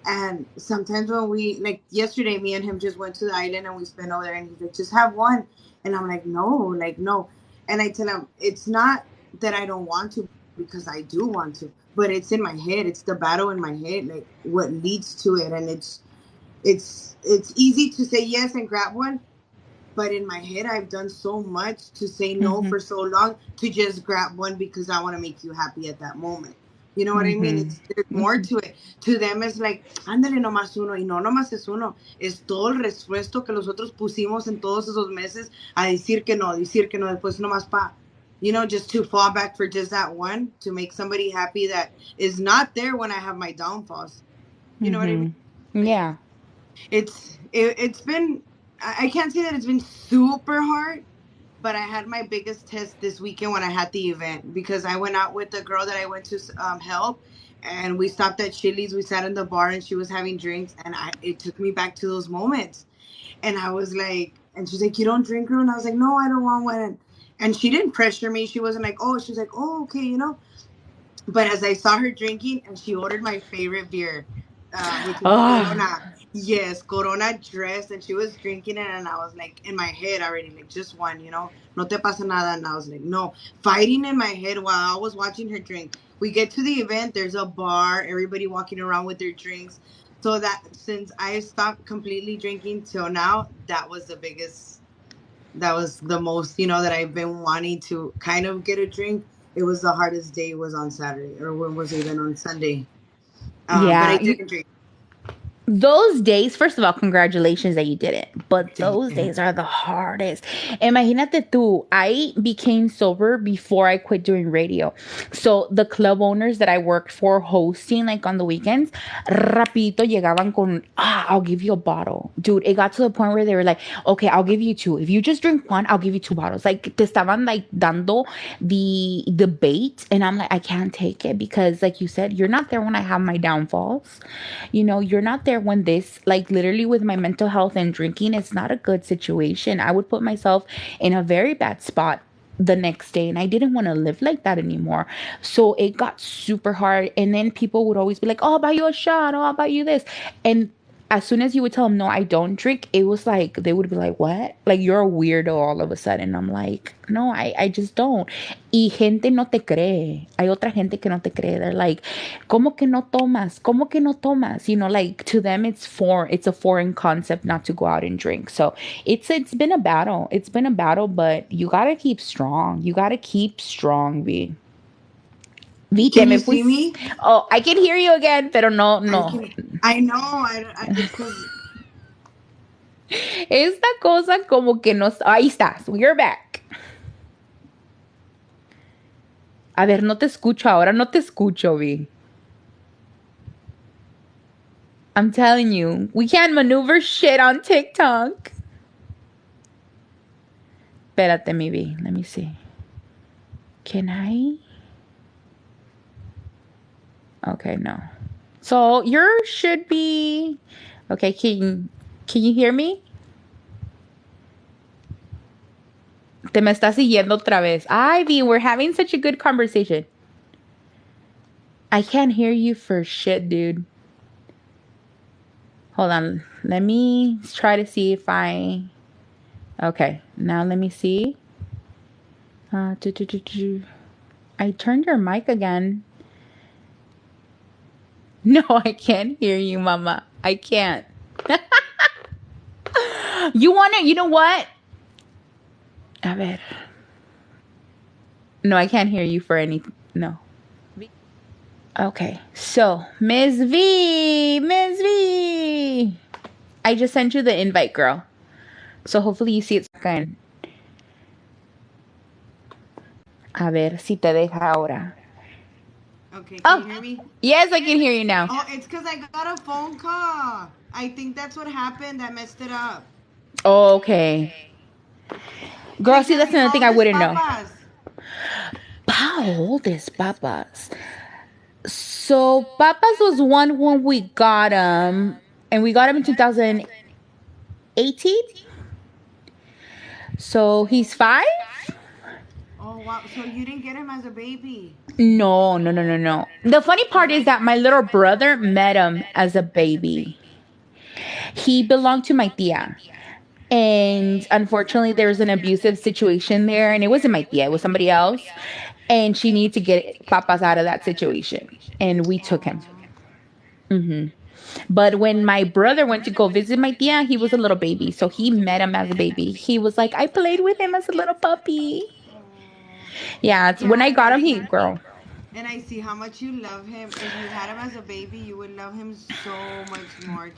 And sometimes when we, like yesterday, me and him just went to the island and we spent over there and he's like, just have one. And I'm like, no, like, no. And I tell him, it's not that I don't want to because I do want to, but it's in my head. It's the battle in my head, like what leads to it. And it's easy to say yes and grab one, but in my head I've done so much to say no Mm-hmm. for so long to just grab one because I want to make you happy at that moment. You know what I mean? Mm-hmm. There's more to it. To them it's like, ándale nomás uno, y no nomás es uno, es todo el resto que nosotros pusimos en todos esos meses a decir que no, después nomás just to fall back for just that one, to make somebody happy that is not there when I have my downfalls. You know what I mean? Mm-hmm. Like Yeah. it's been, I can't say that it's been super hard, but I had my biggest test this weekend when I had the event because I went out with the girl that I went to help, and we stopped at Chili's. We sat in the bar and she was having drinks, and it took me back to those moments. And I was like, and she's like, "You don't drink, girl?" And I was like, "No, I don't want one." And she didn't pressure me. She wasn't like, "Oh," she's like, "Oh, okay." But as I saw her drinking, and she ordered my favorite beer, which is Oh, Corona. Yes, Corona dressed, and she was drinking it, and I was like, in my head already, like, just one. No te pasa nada. And I was like, no. Fighting in my head while I was watching her drink. We get to the event, there's a bar, everybody walking around with their drinks. So that since I stopped completely drinking till now, that was the most, that I've been wanting to kind of get a drink. It was the hardest day was on Saturday, or when was it even on Sunday? But I yeah. didn't drink. Those days, first of all, congratulations that you did it. But Thank those you. days are the hardest. Imagínate tú, I became sober before I quit doing radio. So the club owners that I worked for hosting, like on the weekends, rapidito llegaban con, I'll give you a bottle. Dude, it got to the point where they were like, okay, I'll give you two. If you just drink one, I'll give you two bottles. Like, te estaban like dando the bait. And I'm like, I can't take it because, like you said, you're not there when I have my downfalls. You're not there when this, like literally with my mental health and drinking, it's not a good situation. I would put myself in a very bad spot the next day and I didn't want to live like that anymore. So it got super hard. And then people would always be like, oh, I'll buy you a shot. Oh, I'll buy you this. And as soon as you would tell them, no, I don't drink, it was like, they would be like, what? Like, you're a weirdo all of a sudden. I'm like, no, I just don't. Y gente no te cree. Hay otra gente que no te cree. They're like, ¿cómo que no tomas? ¿Cómo que no tomas? You know, like, to them, it's a foreign concept not to go out and drink. So it's been a battle. It's been a battle, but you gotta keep strong. You gotta keep strong, B. Vite, Can me you fui. see me? Oh, I can hear you again, pero no, I no. can. I know. It's because. Esta cosa como que nos... Ahí estás. You're back. A ver, no te escucho ahora. No te escucho, Vi. I'm telling you. We can't maneuver shit on TikTok. Espérate, mi Vi. Let me see. Can I? Okay, no. So, yours should be... Okay, can you hear me? Te me estás siguiendo otra vez. Ivy, we're having such a good conversation. I can't hear you for shit, dude. Hold on. Let me try to see if I... Okay, now let me see. I turned your mic again. No, I can't hear you, mama. I can't. You know what? A ver. No, I can't hear you for anything. No. Okay, so Miss V. I just sent you the invite, girl. So hopefully you see it again. A ver si te deja ahora. Okay, can you hear me? Yes, I can hear you now. Oh, it's because I got a phone call. I think that's what happened that messed it up. Okay. Girl, Like, see, that's another thing I how old is wouldn't know. Papas? How old is Papas? So Papas was one when we got him, and we got him in 2018. So he's 5? Oh, wow. So you didn't get him as a baby? No. The funny part is that my little brother met him as a baby. He belonged to my tia. And unfortunately, there was an abusive situation there. And it wasn't my tia, it was somebody else. And she needed to get Papas out of that situation. And we took him. But when my brother went to go visit my tia, he was a little baby. So he met him as a baby. He was like, I played with him as a little puppy. Yeah, when I got him, he girl. And I see how much you love him. If you had him as a baby, you would love him so much more.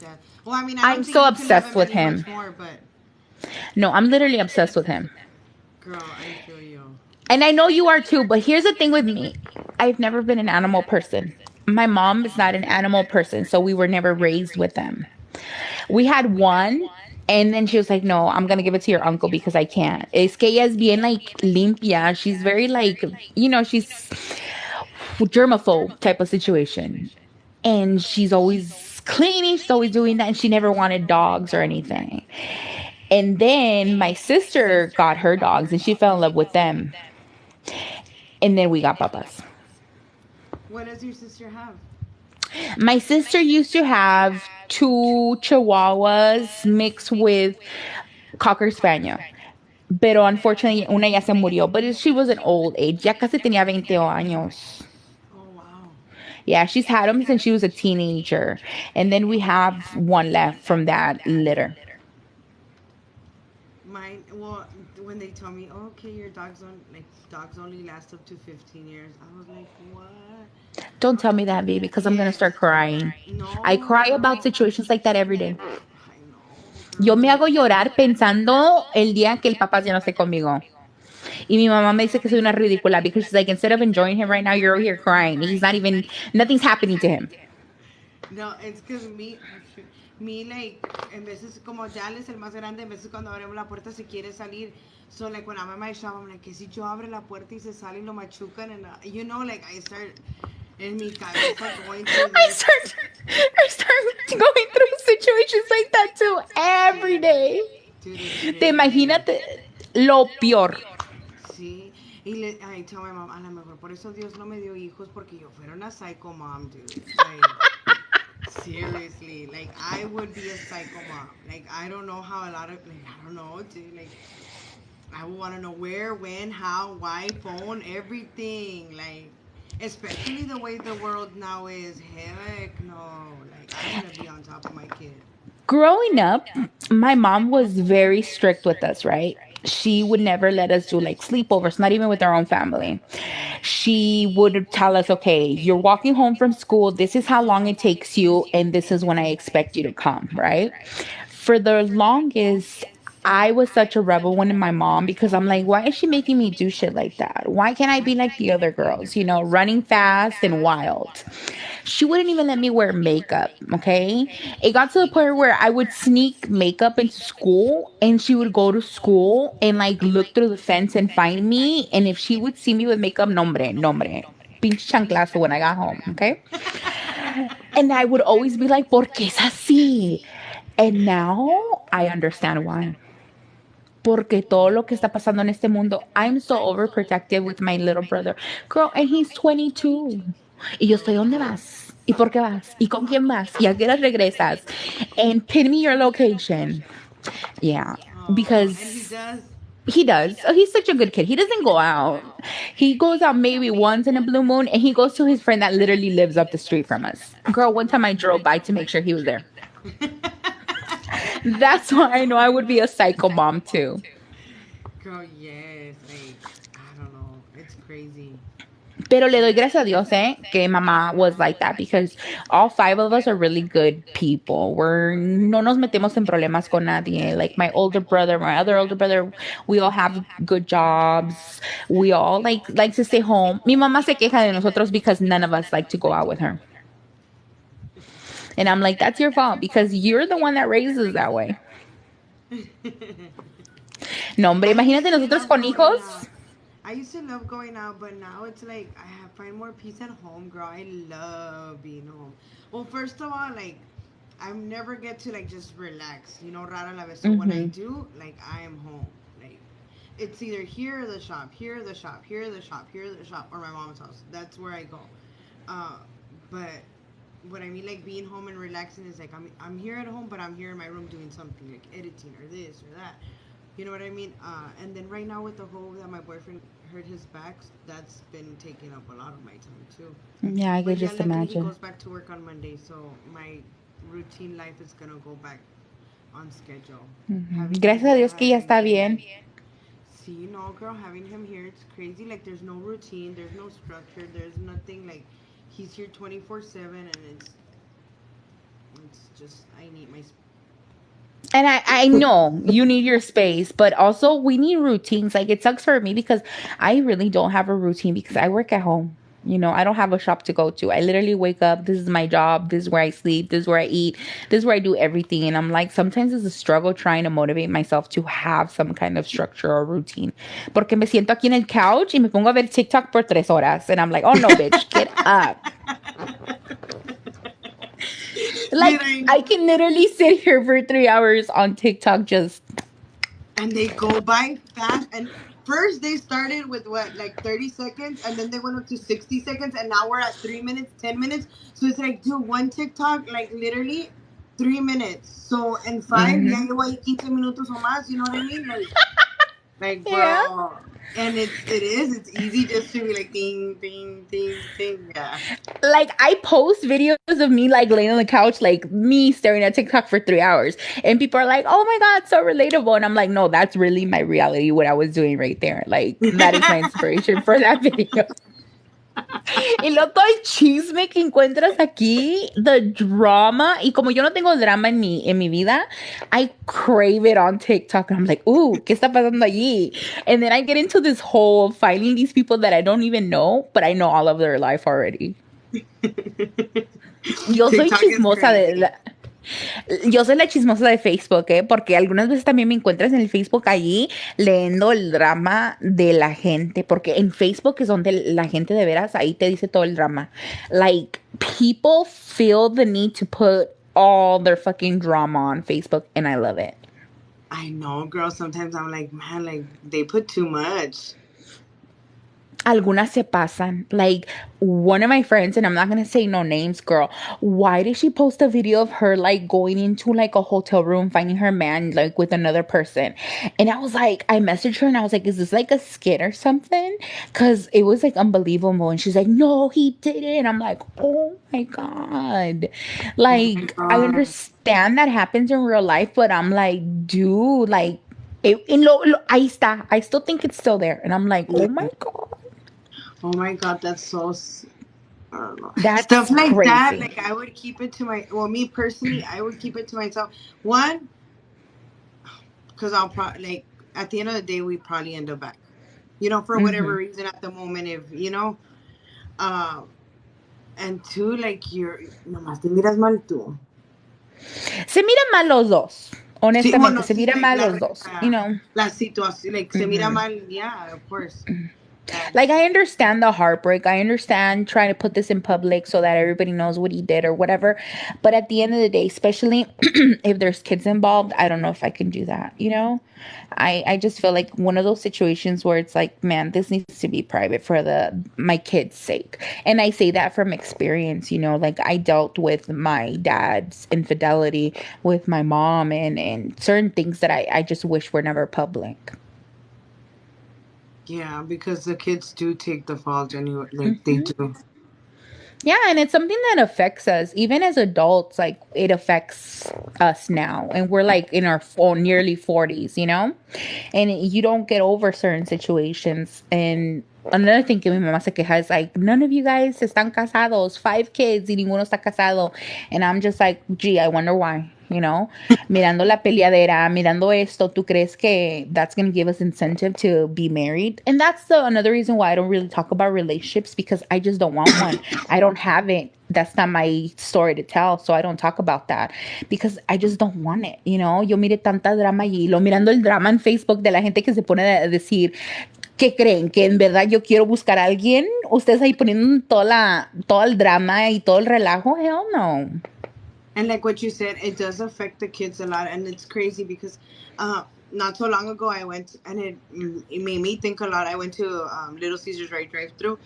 Well, I mean, I don't I'm think so you could love obsessed him with any him. much more, but No, I'm literally obsessed with him. girl, I feel you. And I know you are too, but here's the thing with me. I've never been an animal person. My mom is not an animal person, so we were never raised with them. We had one, and then she was like, no, I'm going to give it to your uncle because I can't. Es que ella es bien, like, limpia. She's very, like, she's germaphobe type of situation. And she's always cleaning. She's always doing that. And she never wanted dogs or anything. And then my sister got her dogs, and she fell in love with them. And then we got Papas. What does your sister have? My sister used to have 2 chihuahuas mixed with Cocker Spaniel. Pero unfortunately, una ya se murió. But she was an old age. Ya casi tenía 20 años. Oh, wow. Yeah, she's had them since she was a teenager. And then we have one left from that litter. Mine, well, when they told me, oh, okay, your dogs only last up to 15 years, I was like, what? Don't tell me that, baby, because I'm going to start crying. No, I cry about situations like that every day. I know. Yo me hago llorar pensando el día que el papá ya no esté conmigo. Y mi mamá me dice que soy una ridícula because she's like, instead of enjoying him right now, you're over here crying. He's not even, nothing's happening to him. No, it's because me, like, en veces, como ya él es el más grande, en veces cuando abrimos la puerta se quiere salir. So, like, when I'm at my shop, I'm like, que si yo abro la puerta y se sale y lo machucan, and, like, I start, en mi cabeza going through this. I start going through situations like that too every day. Te imagínate lo peor. Sí, y I tell my mom, a lo mejor por eso Dios no me dio hijos, porque yo fuera una psycho mom, dude. Like, Seriously, like I would be a psycho mom. Like I don't know how a lot of like I don't know, dude. Like I would want to know where, when, how, why, phone, everything. Like especially the way the world now is. Heck no. Like I want to be on top of my kid. Growing up, my mom was very strict with us, right? She would never let us do like sleepovers, not even with our own family. Yeah. She would tell us, okay, you're walking home from school. This is how long it takes you, and this is when I expect you to come, right? For the longest, I was such a rebel one in my mom because I'm like, why is she making me do shit like that? Why can't I be like the other girls, running fast and wild? She wouldn't even let me wear makeup, okay? It got to the point where I would sneak makeup into school and she would go to school and like look through the fence and find me. And if she would see me with makeup, nombre, nombre. Pinche chanclazo when I got home, okay? And I would always be like, ¿por qué es así? And now I understand why. Porque todo lo que está pasando en este mundo, I'm so overprotective with my little brother. Girl, and he's 22. Y yo estoy, ¿dónde vas? ¿Y por qué vas? ¿Y con quién vas? ¿Y a qué hora regresas? And pin me your location. Yeah, Oh, and he because does. he does. Oh, he's such a good kid. He doesn't go out. He goes out maybe once in a blue moon, and he goes to his friend that literally lives up the street from us. Girl, one time I drove by to make sure he was there. That's why I know I would be a psycho mom too. Girl, yes. Like I don't know. It's crazy. Pero le doy gracias a Dios, que mamá was like that because all five of us are really good people. No nos metemos en problemas con nadie. Like my older brother, my other older brother, we all have good jobs. We all like to stay home. Mi mamá se queja de nosotros because none of us like to go out with her. And I'm like, that's your fault because you're the one that raises that way. No, hombre, I imagínate used to nosotros love con going hijos. out. I used to love going out, but now it's like find more peace at home, girl. I love being home. Well, first of all, like I never get to like just relax, rara la vez. So when I Mhm. do, like I am home. Like it's either here or the shop, here or the shop, here or the shop, here or the shop, or my mom's house. That's where I go. Uh, but what I mean, like being home and relaxing, is like I'm here at home, but I'm here in my room doing something like editing or this or that. You know what I mean? And then right now with the whole that my boyfriend hurt his back, that's been taking up a lot of my time too. Yeah, I But could yeah, just luckily he imagine. goes back to work on Monday, so my routine life is gonna go back on schedule. Ujú. Having him, Gracias a Dios que ya having está him. bien. See, no, girl, having him here, it's crazy. Like, there's no routine, there's no structure, there's nothing. Like, he's here 24/7, and it's just I need my. And I know you need your space, but also we need routines. Like it sucks for me because I really don't have a routine because I work at home. I don't have a shop to go to. I literally wake up. This is my job. This is where I sleep. This is where I eat. This is where I do everything. And I'm like, sometimes it's a struggle trying to motivate myself to have some kind of structure or routine. Porque me siento aquí en el couch y me pongo a ver TikTok por 3 horas. And I'm like, oh no, bitch, get up. Did Like, I I know? can literally sit here for 3 hours on TikTok just. And they go by fast. And first they started with what, like 30 seconds, and then they went up to 60 seconds, and now we're at 3 minutes, 10 minutes. So it's like, dude, one TikTok, like literally 3 minutes. So in five, ya Mhm. llevo ahí 15 minutos o más. You know what I mean? Like, Yeah. bro. And it's easy just to be like ding, ding, ding, ding. Yeah. Like I post videos of me like laying on the couch, like me staring at TikTok for 3 hours, and people are like, "Oh my god, so relatable!" And I'm like, "No, that's really my reality. What I was doing right there. Like that is my inspiration for that video." Y luego todo el chisme que encuentras aquí, the drama, y como yo no tengo drama en mi vida, I crave it on TikTok. And I'm like, ooh, ¿qué está pasando allí? And then I get into this whole finding these people that I don't even know, but I know all of their life already. Yo soy TikTok is chismosa de crazy. la, yo soy la chismosa de Facebook, ¿eh? Porque algunas veces también me encuentras en el Facebook allí leyendo el drama de la gente, porque en Facebook es donde la gente de veras ahí te dice todo el drama. Like, people feel the need to put all their fucking drama on Facebook, and I love it. I know, girl. Sometimes I'm like, man, like they put too much. Algunas se pasan. Like one of my friends, and I'm not gonna say no names, girl. Why did she post a video of her like going into like a hotel room, finding her man like with another person? And I was like, I messaged her and I was like, is this like a skit or something? Cause it was like unbelievable. And she's like, no, he did it. And I'm like, oh my God. Oh my Like, I god. understand that happens in real life, but I'm like, dude, like ahí está. I still think it's still there. And I'm like, oh my Yeah. God. Oh my god, that's so. I don't know. Stuff That's like that. crazy. Like I would keep it to my. Well, me personally, I would keep it to myself. One, because I'll probably like at the end of the day, we probably end up back. For whatever Hmm. reason at the moment, if um, and two, like you're, nomás te miras mal tú. Se miran mal los dos. Sí, Honestamente, bueno, se sí, miran like mal los dos. la situación, like se mira Mhm. mal, yeah, of course. Like, That's I understand the heartbreak. I understand trying to put this in public so that everybody knows what he did or whatever. But at the end of the day, especially if there's kids involved, I don't know if I can do that? I just feel like one of those situations where it's like, man, this needs to be private for my kids' sake. And I say that from experience. Like I dealt with my dad's infidelity with my mom and certain things that I just wish were never public. yeah, because the kids do take the fault anyway, like they Hmm. do. Yeah, and it's something that affects us, even as adults. Like it affects us now, and we're like in our nearly 40s, and you don't get over certain situations. And another thing que mi mamá se queja is like, none of you guys están casados, 5 kids, y ninguno está casado. And I'm just like, gee, I wonder why. Mirando la peleadera, mirando esto, ¿tú crees que that's going to give us incentive to be married? And that's another reason why I don't really talk about relationships, because I just don't want one. I don't have it. That's not my story to tell, so I don't talk about that because I just don't want it. Yo mire tanta drama y lo mirando el drama en Facebook de la gente que se pone a decir, ¿qué creen? ¿Que en verdad yo quiero buscar a alguien? Ustedes ahí poniendo todo el drama y todo el relajo. Hell no. And like what you said, it does affect the kids a lot, and it's crazy because not so long ago I went and it made me think a lot. I went to Little Caesars right drive through,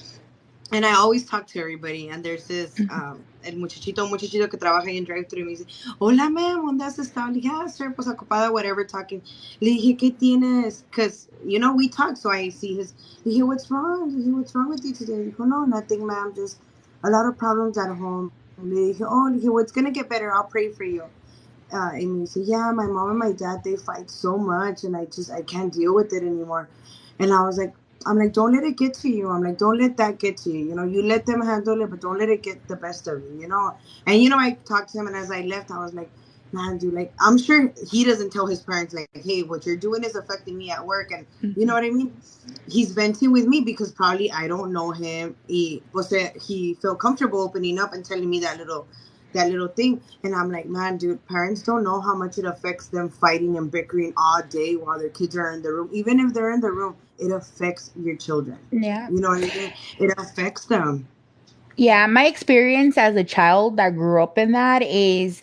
and I always talk to everybody. And there's this el muchachito que trabaja ahí en drive through, y me dice, "Hola, ma'am, ¿dónde has estado?" Le dije, "Ah, sir, pues ocupada, whatever, talking." Le dije, "¿Qué tienes?" Because we talk, so I see his. Le dije, "What's wrong?" Le dije, "What's wrong with you today?" Dijo, "No, nothing, ma'am. Just a lot of problems at home." Le dije, "Oh," le dije, "well, it's gonna get better. I'll pray for you." And he said, "Yeah, my mom and my dad, they fight so much, and I can't deal with it anymore." And I'm like, don't let it get to you. I'm like, don't let that get to you. You let them handle it, but don't let it get the best of you. And I talked to him, and as I left, I was like, man, dude, like, I'm sure he doesn't tell his parents, like, hey, what you're doing is affecting me at work, and you know Mhm. what I mean. He's venting with me because probably I don't know him. He felt comfortable opening up and telling me that little thing. And I'm like, man, dude, parents don't know how much it affects them fighting and bickering all day while their kids are in the room. Even if they're in the room, it affects your children. Yeah. You know what I mean? It affects them. Yeah, my experience as a child that grew up in that is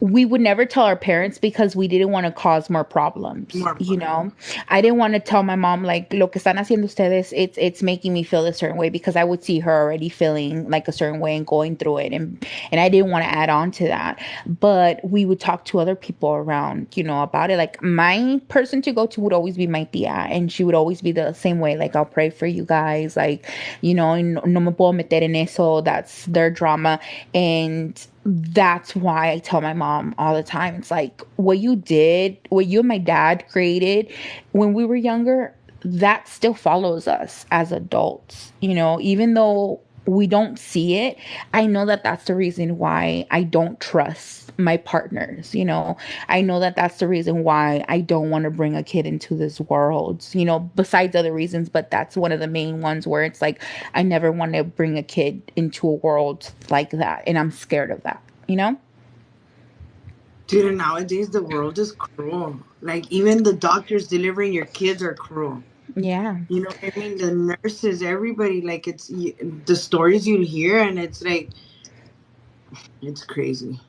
we would never tell our parents because we didn't want to cause more problems. More fun. I didn't want to tell my mom like lo que están haciendo ustedes, it's making me feel a certain way because I would see her already feeling like a certain way and going through it, and I didn't want to add on to that. But we would talk to other people around, about it. Like my person to go to would always be my tia, and she would always be the same way. Like I'll pray for you guys, like no me puedo meter en eso. That's their drama. And that's why I tell my mom all the time. It's like what you did, what you and my dad created when we were younger, that still follows us as adults. Even though we don't see it, I know that that's the reason why I don't trust my partners. I know that that's the reason why I don't want to bring a kid into this world, besides other reasons, but that's one of the main ones where it's like I never want to bring a kid into a world like that, and I'm scared of that. Dude, and nowadays the world is cruel. Like, even the doctors delivering your kids are cruel. Yeah. You know what I mean? The nurses, everybody, like, the stories you hear, and it's like, it's crazy.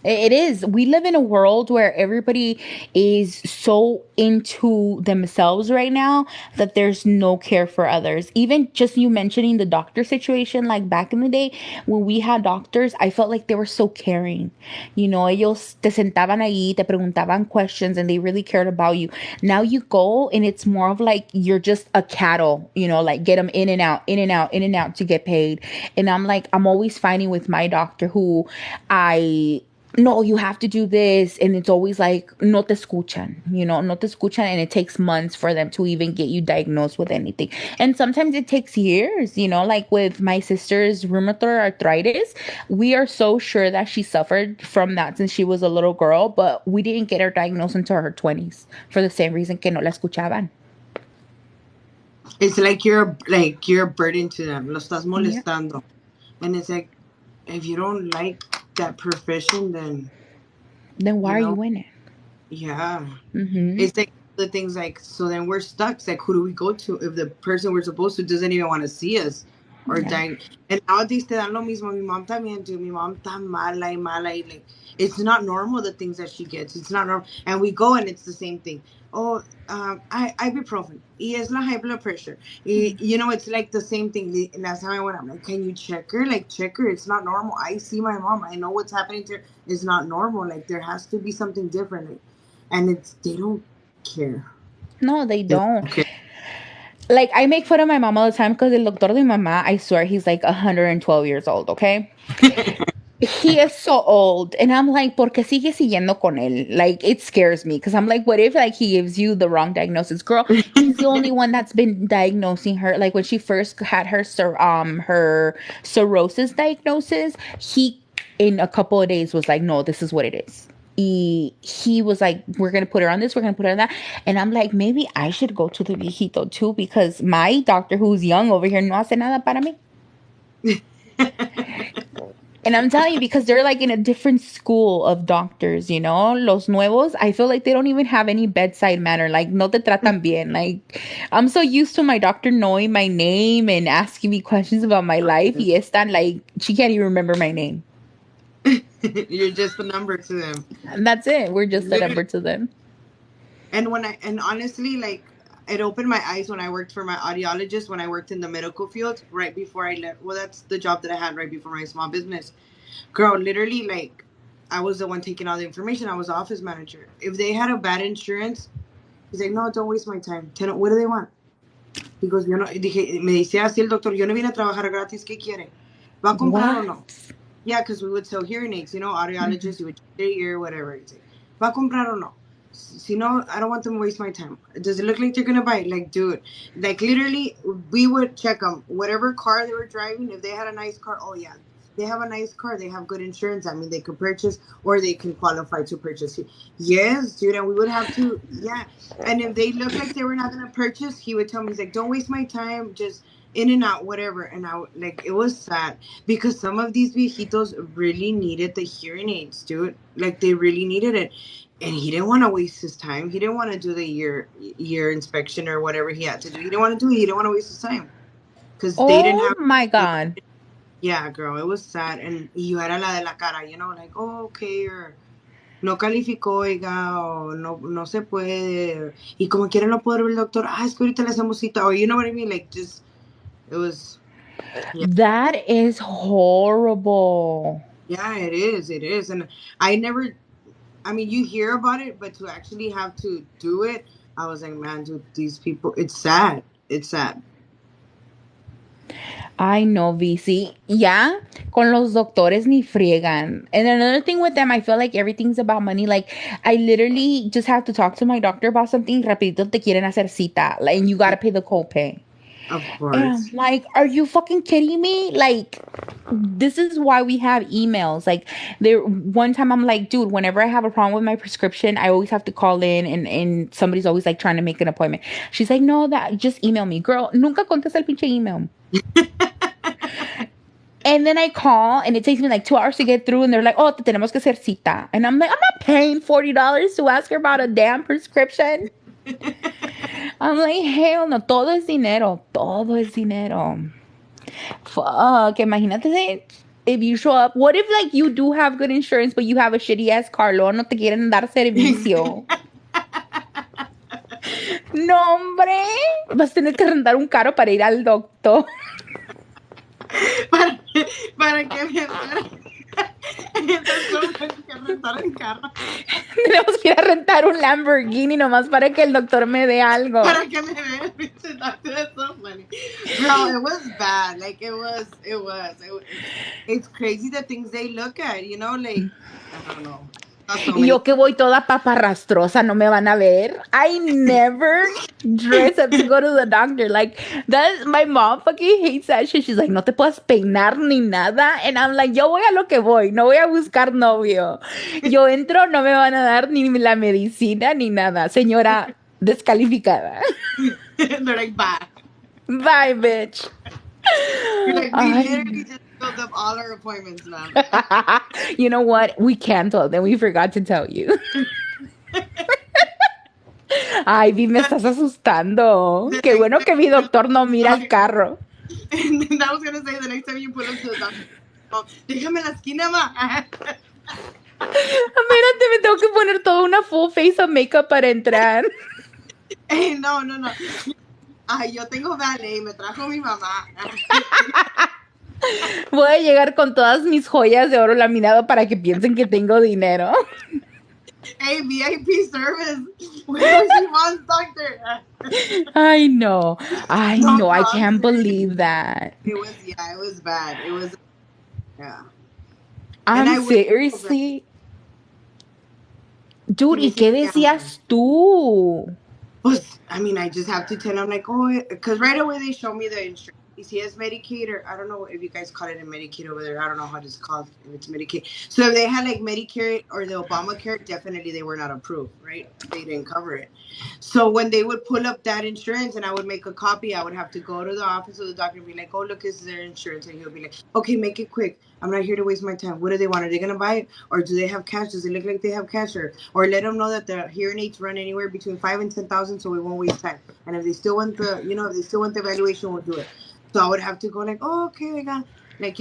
It is. We live in a world where everybody is so into themselves right now that there's no care for others. Even just you mentioning the doctor situation, like back in the day when we had doctors, I felt like they were so caring. You know, ellos te sentaban ahí, te preguntaban questions, and they really cared about you. Now you go and it's more of like you're just a cattle, you know, like get them in and out, in and out, in and out to get paid. And I'm like, I'm always fighting with my doctor who I no, you have to do this. And it's always like, no te escuchan, you know, no te escuchan. And it takes months for them to even get you diagnosed with anything. And sometimes it takes years, you know, like with my sister's rheumatoid arthritis. We are so sure that she suffered from that since she was a little girl, but we didn't get her diagnosed until her 20s for the same reason que no la escuchaban. It's like you're a burden to them. Lo estás Yeah. molestando. And it's like, if you don't like that profession, then, Then why you are know, you in it? yeah. Mm-hmm. It's like the things like, so then we're stuck. It's like, who do we go to if the person we're supposed to doesn't even want to see us or Yeah. dying? And nowadays te dan lo mismo. Mi mom también, dude. Mi mom tan mala y mala. Y like, it's not normal the things that she gets. It's not normal. And we go and it's the same thing. Oh, ibuprofen. Y es la high blood pressure. Y, you know, it's like the same thing. Last time I went, I'm like, can you check her? Like, check her. It's not normal. I see my mom. I know what's happening to her. It's not normal. Like, there has to be something different. Like, and it's, they don't care. No, they They don't. don't care. Like, I make fun of my mom all the time because el doctor de mi mamá, I swear he's like 112 years old, okay? He is so old. And I'm like, ¿por qué sigue siguiendo con él? Like, it scares me because I'm like, what if like he gives you the wrong diagnosis? Girl, he's the only one that's been diagnosing her. Like when she first had her cirrhosis diagnosis, he in a couple of days was like, no, this is what it is. He was like, we're gonna put her on this, we're gonna put her on that. And I'm like, maybe I should go to the viejito too, because my doctor who's young over here no hace nada para mí. And I'm telling you, because they're like in a different school of doctors, you know? Los nuevos, I feel like they don't even have any bedside manner. Like, no te tratan bien. Like, I'm so used to my doctor knowing my name and asking me questions about my life. Y están like, she can't even remember my name. You're just a number to them. And that's it. We're just a Literally. number to them. And honestly, like, it opened my eyes when I worked for my audiologist, when I worked in the medical field right before I left. Well, that's the job that I had right before my small business. Girl, literally, like, I was the one taking all the information. I was the office manager. If they had a bad insurance, he's like, no, don't waste my time. What do they want? He goes, yo no, dije, me dice así el doctor, yo no vine a trabajar gratis, ¿qué quiere? ¿Va a comprar o no? What? Yeah, because we would sell hearing aids, you know, audiologists, you would check their ear, whatever. He'd say, ¿va a comprar o no? Si no, I don't want them to waste my time. Does it look like they're going to buy it? Like, dude, like literally, we would check them. Whatever car they were driving, if they had a nice car, oh yeah, they have a nice car, they have good insurance. I mean, they could purchase or they can qualify to purchase. Yes, dude, and we would have to, yeah. And if they looked like they were not going to purchase, he would tell me, he's like, don't waste my time, just in and out, whatever. And like, it was sad because some of these viejitos really needed the hearing aids, dude. Like, they really needed it. And he didn't want to waste his time. He didn't want to do the year inspection or whatever he had to do. He didn't want to do it. He didn't want to waste his time because they didn't Oh have. my God. Yeah, girl, it was sad. And yo era la de la cara, you know, like, oh, okay, or no calificó, oiga, o no se puede. Y como quiera no poder ver el doctor, ah, es que ahorita le hacemos cita. Or you know what I mean? Like, just, it was, yeah. That is horrible. Yeah, it is. It is. And I never, I mean, you hear about it, but to actually have to do it, I was like, man, dude, these people, it's sad. It's sad. Ay, no, VC. Ya, con los doctores ni friegan. And another thing with them, I feel like everything's about money. Like, I literally just have to talk to my doctor about something. Rapidito te quieren hacer cita. Like, and you gotta pay the copay. Of And I'm course. like, are you fucking kidding me? Like, this is why we have emails. Like, there, one time I'm like, dude, whenever I have a problem with my prescription, I always have to call in and somebody's always like trying to make an appointment. She's like, no, that just email me. Girl, nunca contesta el pinche email. And then I call and it takes me like 2 hours to get through and they're like, oh, te tenemos que hacer cita. And I'm like, I'm not paying $40 to ask her about a damn prescription. I'm like, hell no, todo es dinero. Todo es dinero. Fuck, imagínate. if you show up, what if like you do have good insurance, but you have a shitty ass car, luego no te quieren dar servicio? No, hombre, vas a tener que rentar un carro para ir al doctor. para, para que me entonces solo tengo que rentar el carro Tenemos que ir a rentar un Lamborghini nomás para que el doctor me dé algo. para que me vea. That's so funny, bro. It was bad. Like it's crazy the things they look at. You know, like I don't know. Not so Y many. yo que voy toda paparrastrosa, no me van a ver. I never dress up to go to the doctor. Like, that, my mom fucking hates that shit. She's like, no te puedes peinar ni nada. And I'm like, yo voy a lo que voy, no voy a buscar novio. Yo entro, no me van a dar ni la medicina ni nada. Señora descalificada. They're like, bye. Bye, bitch. You're like, we Ay. literally just filled up all our appointments, ma'am. You know what? We canceled and we forgot to tell you. Ay, Vi, me estás asustando. The Qué next bueno time que mi you pull up doctor no to the mira el doctor, carro. and then I was gonna say the next time you pull up to the doctor, oh, déjame la esquina, ma. Espérate, me tengo que poner toda una full face of makeup para entrar. Hey, no, no, no. Ay, yo tengo valet, me trajo mi mamá. Voy a llegar con todas mis joyas de oro laminado para que piensen que tengo dinero. Hey, VIP service. Whenever she wants, doctor. Ay, no. Ay, No, no, bro, I I'm can't serious. believe that. Yeah, it was bad. It was, yeah. And I'm I wish, seriously. Dude, y me ¿y qué sigue llamando. decías tú? Pues, I mean, I just have to tell them, like, oh, because right away they show me the insurance. You see, it's Medicaid, or I don't know if you guys call it a Medicaid over there. I don't know how it's called, if it's Medicaid. So if they had like Medicare or the Obamacare, definitely they were not approved, right? They didn't cover it. So when they would pull up that insurance and I would make a copy, I would have to go to the office of the doctor and be like, oh, look, this is their insurance. And he'll be like, okay, make it quick. I'm not here to waste my time. What do they want? Are they going to buy it? Or do they have cash? Does it look like they have cash? Or let them know that the hearing aids run anywhere between 5 and 10,000, so we won't waste time. And if they still want if they still want the evaluation, we'll do it. So I would have to go like, oh, okay, I got, like,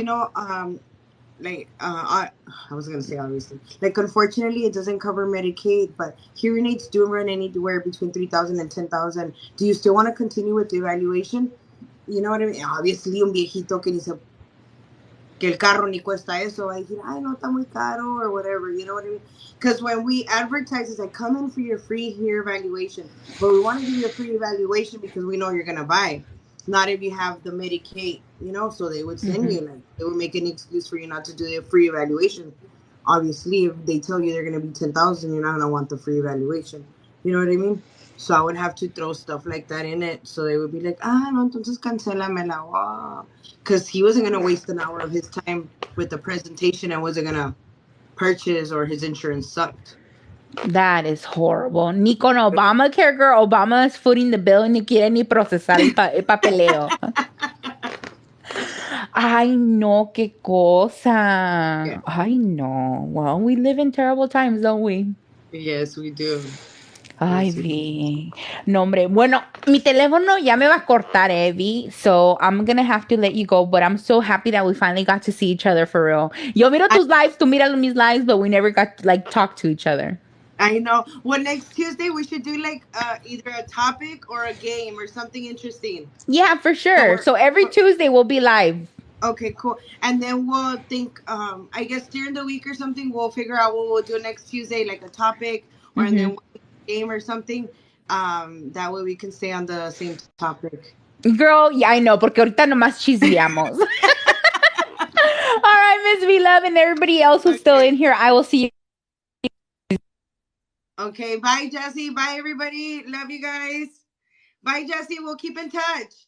I was gonna say obviously, like, unfortunately it doesn't cover Medicaid, but hearing aids do run anywhere between 3,000 and 10,000. Do you still want to continue with the evaluation? You know what I mean? Obviously, un viejito que ni se que el carro ni cuesta eso, I decir, ay, no, está muy caro, or whatever, you know what I mean? Because when we advertise, it's like, come in for your free hair evaluation, but we want to give you a free evaluation because we know you're going to buy, not if you have the Medicaid, so they would send you, like, they would make an excuse for you not to do the free evaluation. Obviously, if they tell you they're going to be 10,000, you're not going to want the free evaluation. You know what I mean? So I would have to throw stuff like that in it. So they would be like, no, entonces cancélamela. Wow. Because he wasn't going to waste an hour of his time with the presentation and wasn't going to purchase, or his insurance sucked. That is horrible. Ni con Obamacare, girl. Obama is footing the bill y ni quiere ni procesar el papeleo. Ay, no, qué cosa. Yeah. Ay, no. Well, we live in terrible times, don't we? Yes, we do. Ay, Yes, we do. Vi. No, hombre. Bueno, mi teléfono ya me va a cortar, Vi. So I'm gonna have to let you go. But I'm so happy that we finally got to see each other for real. Yo miro tus lives, tú miras mis lives, but we never got to like talk to each other. I know. Well, next Tuesday we should do like either a topic or a game or something interesting. Yeah, for So sure. So every Tuesday we'll be live. okay, cool. And then we'll think, I guess during the week or something, we'll figure out what we'll do next Tuesday, like a topic, or and then Mm-hmm. we'll do a game or something. That way we can stay on the same topic. Girl, yeah, I know, porque ahorita nomás chismeamos. All right, Miss V Love, and everybody else who's still Okay. in here, I will see you. Okay. Bye, Jassy. Bye, everybody. Love you guys. Bye, Jassy. We'll keep in touch.